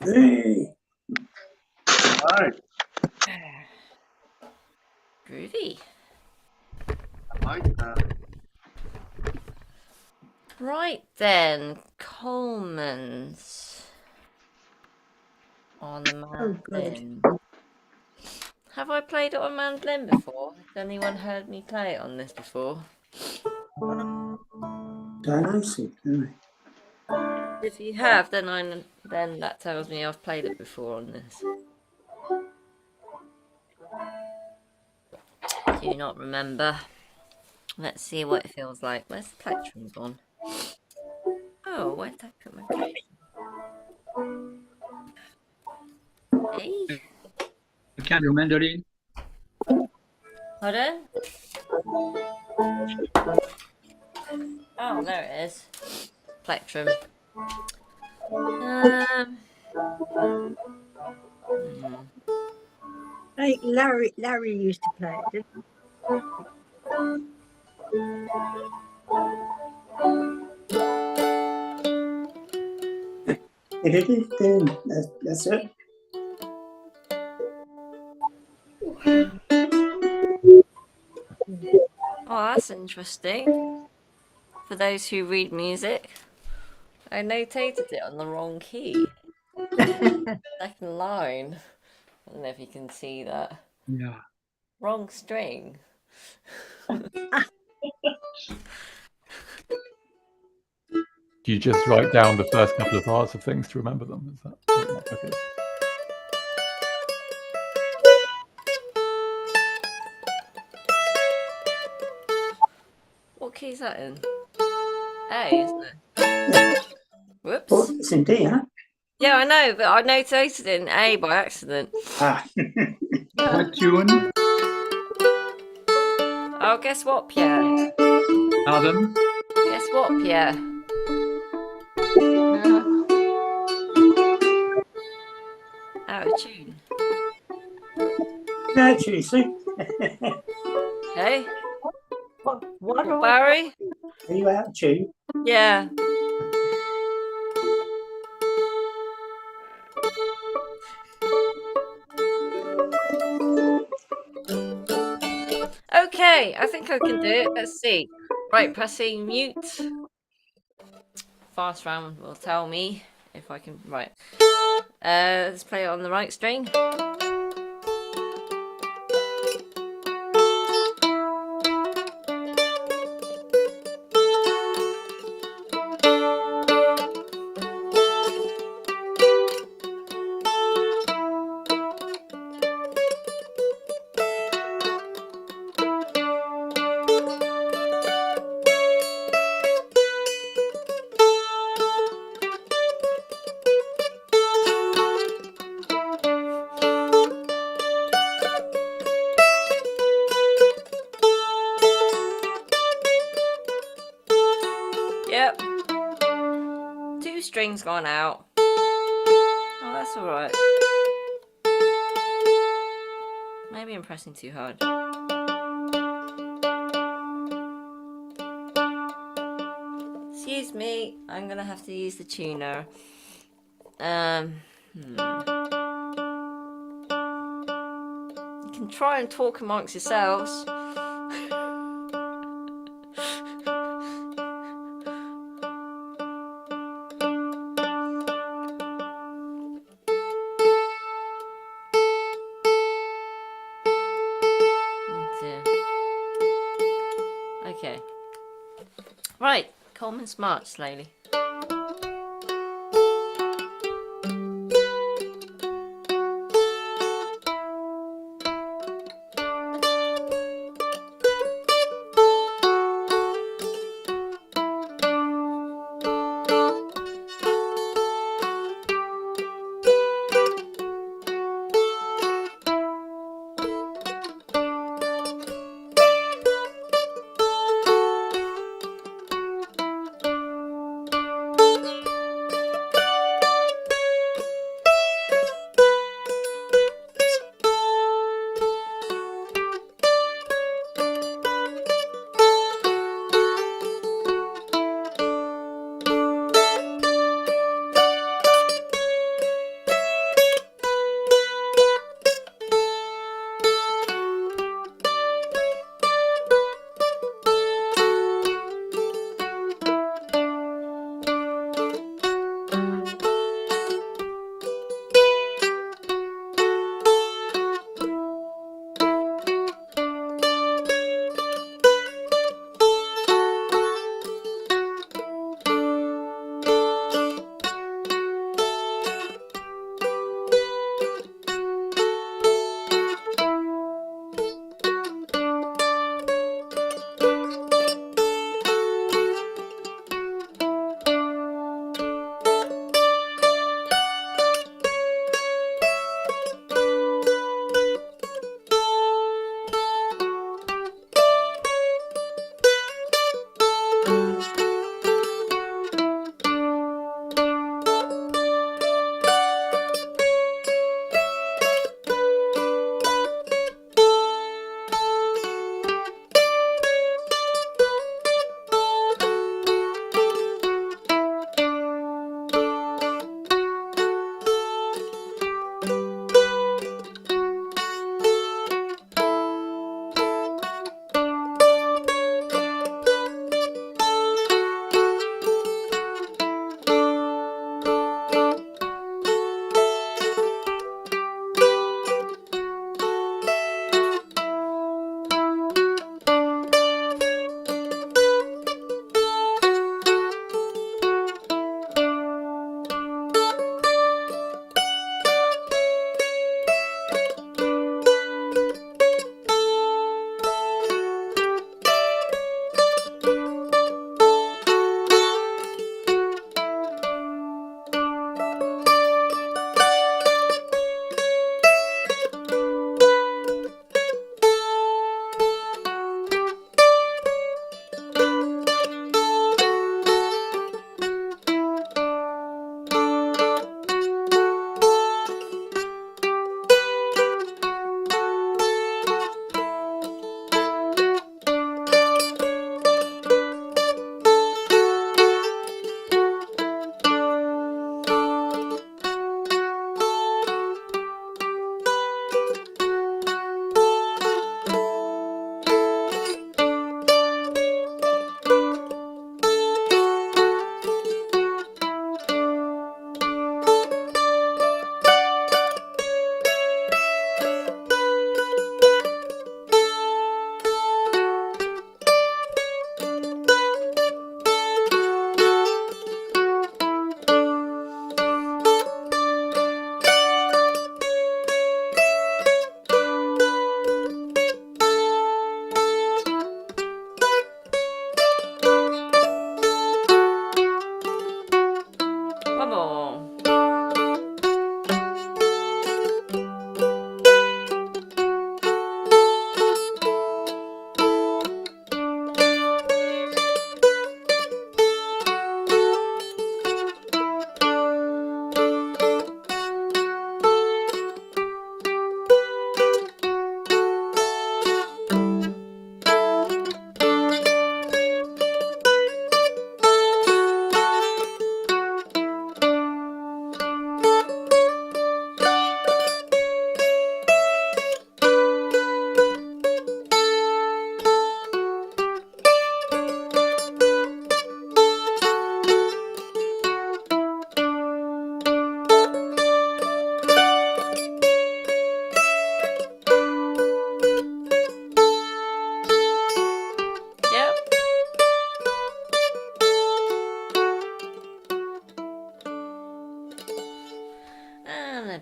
Hey. All right. Groovy. I like that. Right then, Coleman's on the mandolin. Have I played it on mandolin before? Has anyone heard me play it on this before? Don't see. If you have, then that tells me I've played it before on this. Do you not remember? Let's see what it feels like. Where's the plectrum gone? Oh, where did I put my case? Hey? You can your mandolin. Pardon? Oh, there it is. Plectrum. Hey, Larry used to play it, didn't That's it. Oh, that's interesting. For those who read music, I notated it on the wrong key. Second line. I don't know if you can see that. Yeah. Wrong string. Do you just write down the first couple of bars of things to remember them? Is that what that is? What key is that in? A, isn't it? Whoops. Oh, it's in D, huh? Yeah, I know, but I notated it in A by accident. Ah. What tune? Oh, guess what, Pierre? Pardon? Guess what, Pierre? Out of tune. No, see. Hey? What are Barry? Are you out of tune? Yeah. Okay, I think I can do it. Let's see. Right, pressing mute. Fast round will tell me if I can. Right. Let's play it on the right string. Yep. 2 strings gone out. Oh, that's alright. Maybe I'm pressing too hard. Excuse me, I'm gonna have to use the tuner. You can try and talk amongst yourselves. Okay. Right, Coleman's march slowly.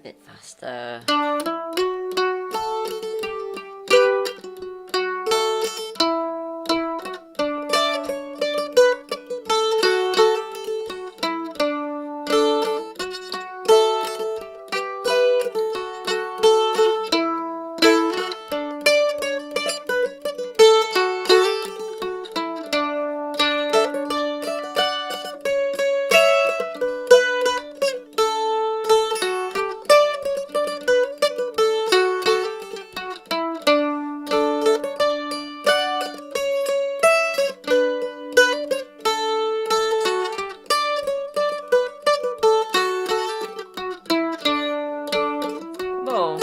bit faster. More.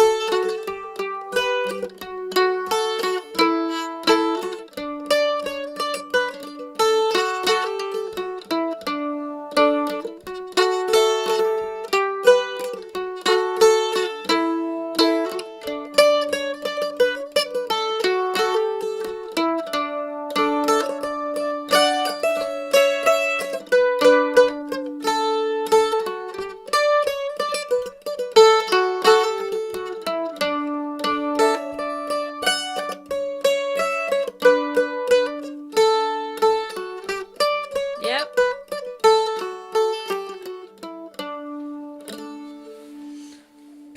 Yep.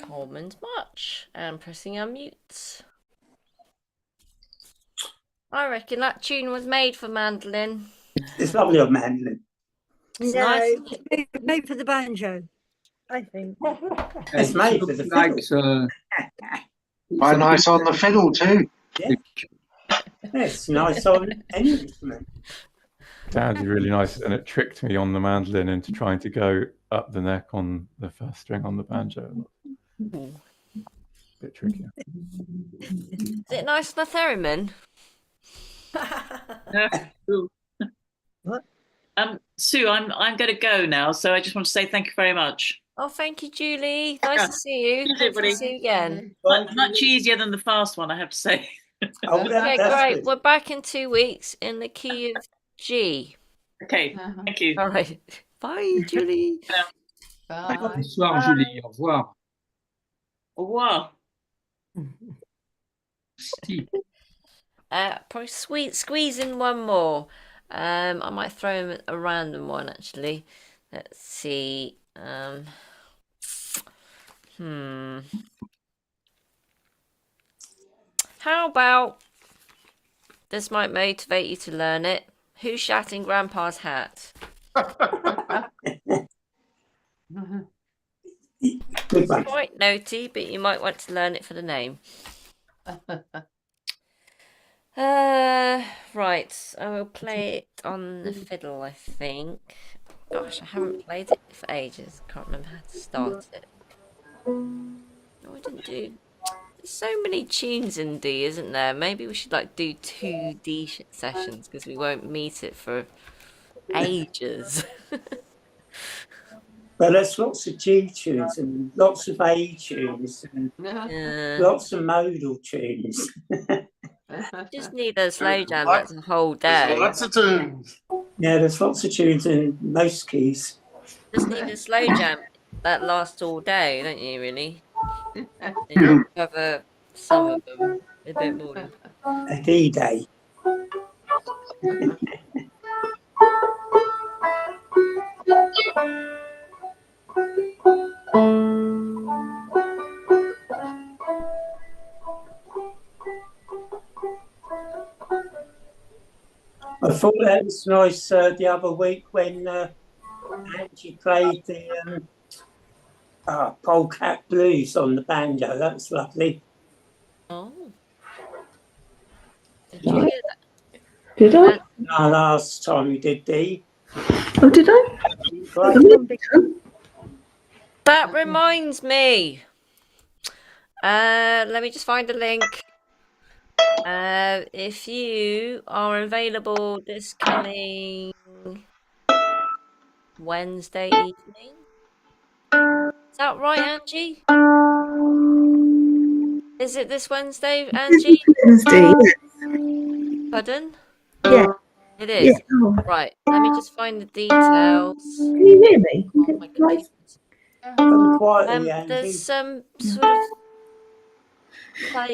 Coleman's March. And pressing unmute. I reckon that tune was made for mandolin. It's lovely on mandolin. It's No, nice. it's made for the banjo, I think. It's made for the fiddle. Quite nice on the fiddle too. Yeah. It's nice on any instrument. Sounded really nice, and it tricked me on the mandolin into trying to go up the neck on the first string on the banjo. Bit trickier. Is it nice on the theremin? What? Sue, I'm going to go now, so I just want to say thank you very much. Oh, thank you, Julie. Nice to see you. Thanks, Hope to everybody. see you again. Much easier than the fast one, I have to say. Okay, great. We're back in 2 weeks in the key of G. Okay, thank you. All right. Bye, Julie. Bonsoir, Julie. Au revoir. Au revoir. Probably squeeze in one more. I might throw in a random one actually. Let's see. How about this might motivate you to learn it? Who shat in Grandpa's hat? It's quite naughty, but you might want to learn it for the name. Right, I will play it on the fiddle, I think. Gosh, I haven't played it for ages. Can't remember how to start it. No, I didn't do. There's so many tunes in D, isn't there? Maybe we should like do 2 D sessions because we won't meet it for ages. Well, there's lots of G tunes and lots of A tunes and lots of modal tunes. Just need a slow jam that's a whole day. Lots of tunes. Yeah, there's lots of tunes in most keys. Just need a slow jam that lasts all day, don't you, really? You cover some of them a bit more. A D day. I thought that was nice the other week when Angie played the Polecat Blues on the banjo. That was lovely. Oh. Did you hear that? Did I? No, last time we did D. Oh, did I? That reminds me. Let me just find a link. If you are available this coming Wednesday evening. Is that right, Angie? Is it this Wednesday, Angie? Wednesday. Pardon? Yeah. It is. Yeah. Right. Let me just find the details. Can you hear me? Oh, my goodness. Very quietly, There's Angie. some sort of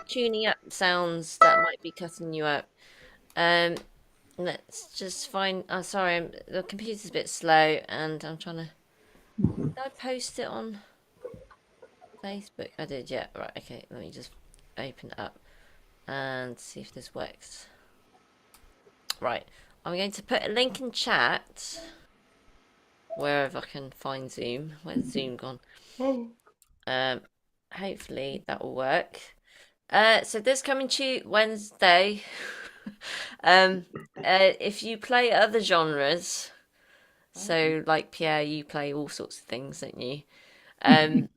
tuning up sounds that might be cutting you out. Let's just find. Oh, sorry, the computer's a bit slow, and I'm trying to. Did I post it on Facebook? I did, yeah. Right, okay. Let me just open it up and see if this works. Right, I'm going to put a link in chat wherever I can find Zoom. Where's Zoom gone? Hopefully that will work. So this coming Wednesday. If you play other genres, so like Pierre, you play all sorts of things, don't you? And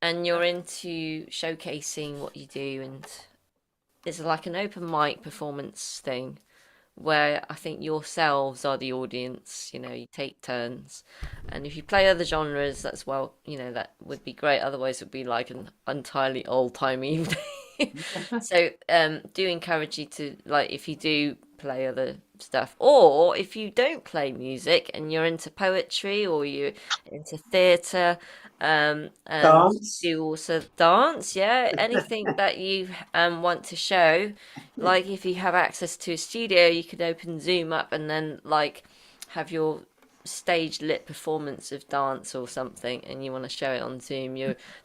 you're into showcasing what you do, and it's like an open mic performance thing where I think yourselves are the audience, you take turns. And if you play other genres, that's that would be great. Otherwise, it would be like an entirely old-timey evening. So, do encourage you to, like, if you do play other stuff, or if you don't play music and you're into poetry or you're into theatre, and Dance. do also dance, yeah, anything that you want to show. Like if you have access to a studio, you could open Zoom up and then like have your stage lit performance of dance or something, and you want to show it on Zoom.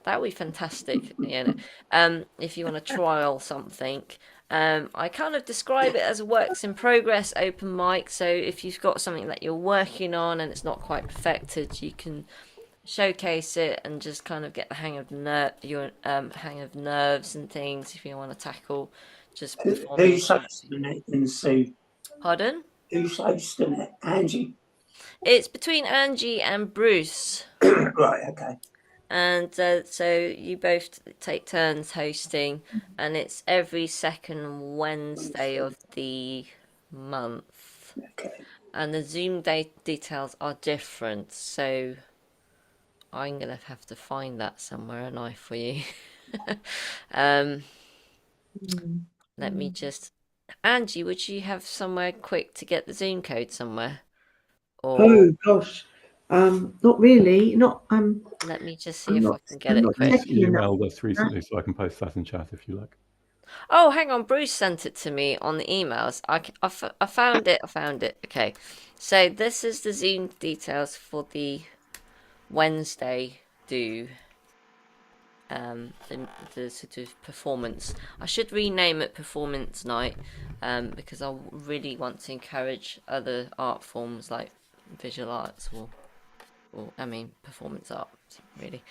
That would be fantastic. If you want to trial something. I kind of describe it as a works in progress open mic. So if you've got something that you're working on and it's not quite perfected, you can showcase it and just kind of get the hang of your hang of nerves and things if you want to tackle just performing. Who's hosting it in Sue? Pardon? Who's hosting it? Angie? It's between Angie and Bruce. Right, okay. And so you both take turns hosting, and it's every second Wednesday of the month. Okay. And the Zoom details are different, so I'm gonna have to find that somewhere, aren't I, for you? Let me just. Angie, would you have somewhere quick to get the Zoom code somewhere? Or Oh gosh, not really. Not let me just see if I can get it quick. You emailed us recently, so I can post that in chat if you like. Oh, hang on. Bruce sent it to me on the emails. I found it. I found it. Okay. So this is the Zoom details for the Wednesday do. The sort of performance. I should rename it Performance Night, because I really want to encourage other art forms like visual arts or performance art, really.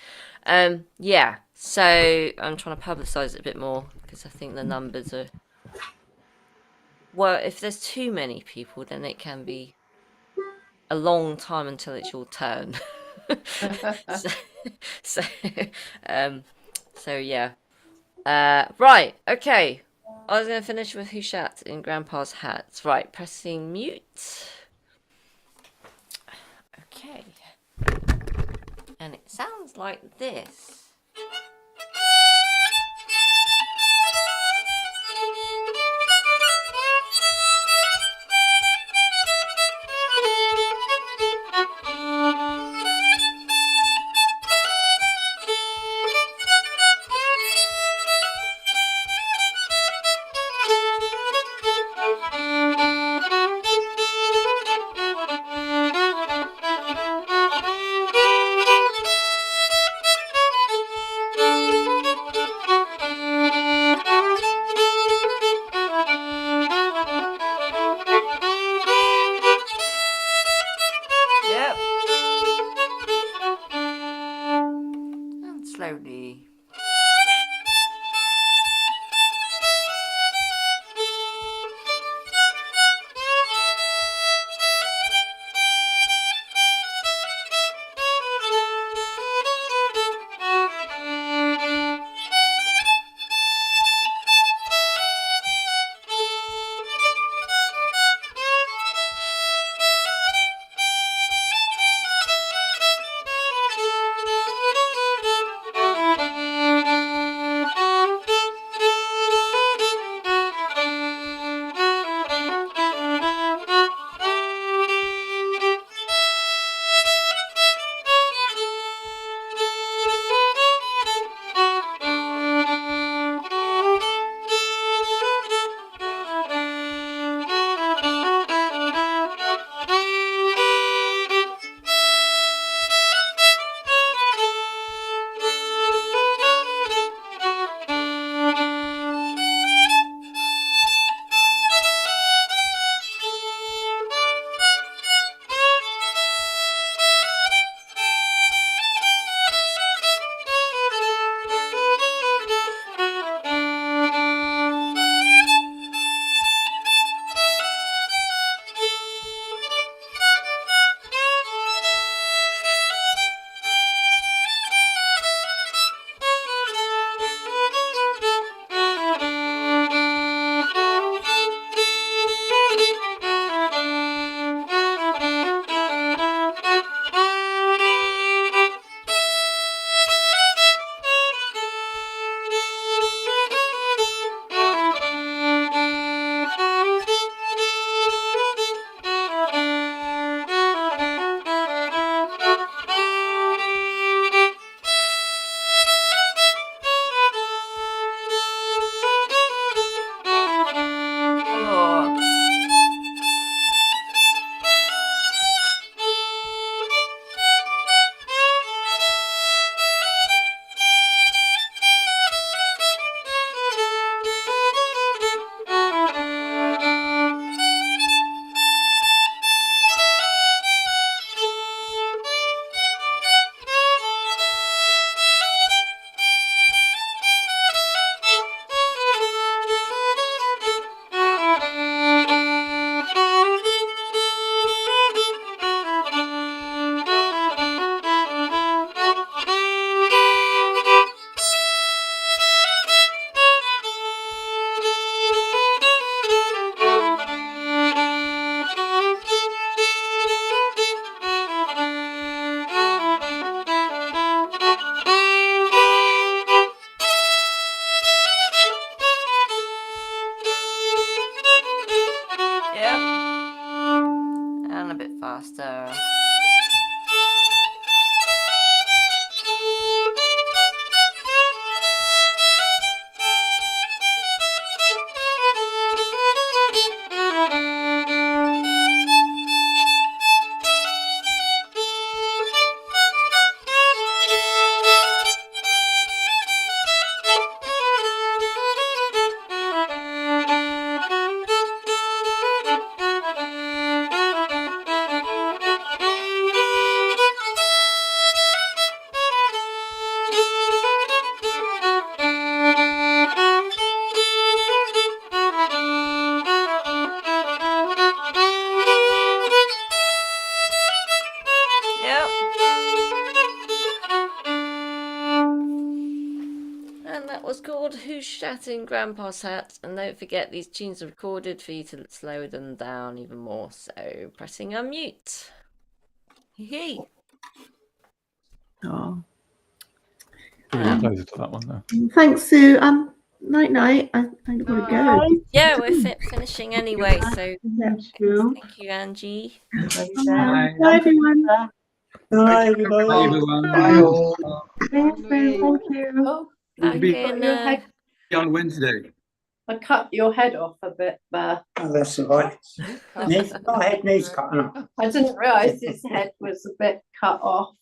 Yeah, so I'm trying to publicize it a bit more because I think the numbers are. Well, if there's too many people, then it can be a long time until it's your turn. So yeah. Right, okay. I was going to finish with Who Shat in Grandpa's Hats. Right, pressing mute. Okay. And it sounds like this. Slowly. that was called Who's Shatting Grandpa's Hat. And don't forget, these tunes are recorded for you to slow them down even more. So pressing unmute. Hee. Oh. Really closer to that one now. Thanks, Sue. Night night. I want to go. Yeah, we're finishing anyway. So thank you, Angie. Bye, everyone. Bye, everybody. Bye, everyone. Bye all. Thank you. Back be in, on Wednesday. I cut your head off a bit there. Oh, that's all right. My head needs cutting off. I didn't realise his head was a bit cut off.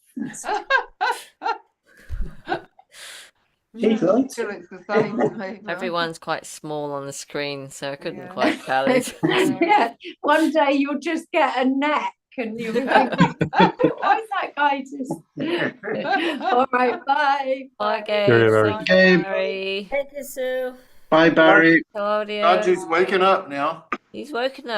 Everyone's quite small on the screen, so I couldn't quite tell it. Yeah, one day you'll just get a neck and you'll think, why is that guy just... All right, bye. Bye, Cheerio, Barry. Thank you, Sue. Bye, Barry. Claudia. Andrew's waking up now. He's woken up.